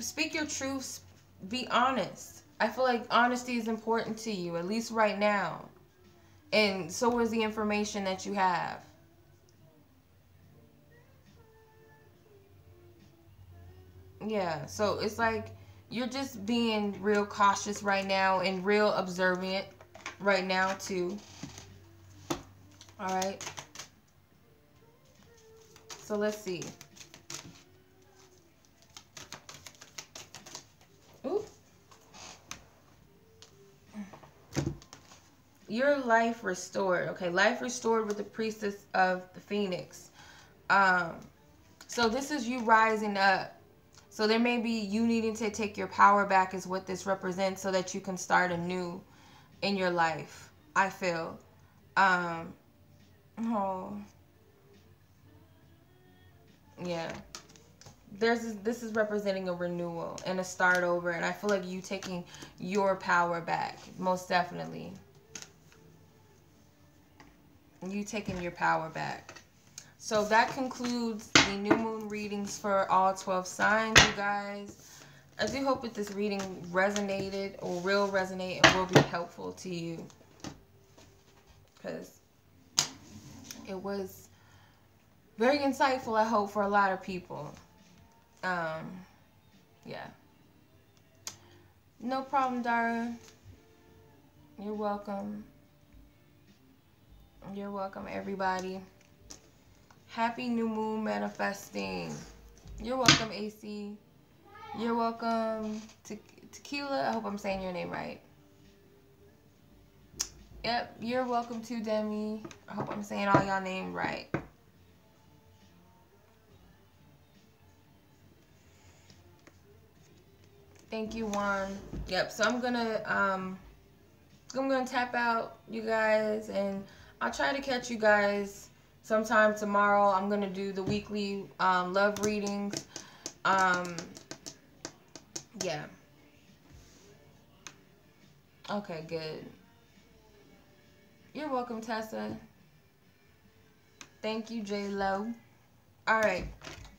speak your truths. Be honest. I feel like honesty is important to you, at least right now. And so is the information that you have. Yeah, so it's like you're just being real cautious right now and real observant right now too. All right. So let's see. Ooh. Your life restored. Okay, life restored with the Priestess of the Phoenix. So this is you rising up. So there may be you needing to take your power back is what this represents, so that you can start anew in your life, I feel. Oh. Yeah. This is representing a renewal and a start over, and I feel like you taking your power back, most definitely. You taking your power back. So that concludes the new moon readings for all 12 signs, you guys. I do hope that this reading resonated or will resonate and will be helpful to you, because it was very insightful, I hope, for a lot of people. Yeah. No problem, Dara. You're welcome. You're welcome, everybody. Happy new moon manifesting. You're welcome, AC. You're welcome, Tequila. I hope I'm saying your name right. Yep, you're welcome too, Demi. I hope I'm saying all y'all names right. Thank you, Juan. Yep, so I'm gonna tap out, you guys, and I'll try to catch you guys sometime tomorrow. I'm gonna do the weekly love readings. Yeah. Okay, good. You're welcome, Tessa. Thank you, J-Lo. Alright,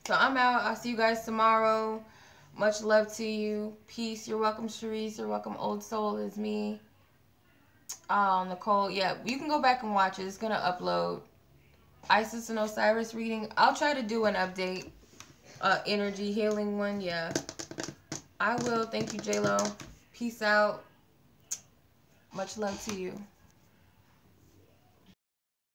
so I'm out. I'll see you guys tomorrow. Much love to you. Peace. You're welcome, Sharice. You're welcome, Old Soul is me. Nicole. Yeah, you can go back and watch it. It's going to upload. Isis and Osiris reading. I'll try to do an update energy healing one. Yeah. I will. Thank you, J-Lo. Peace out. Much love to you.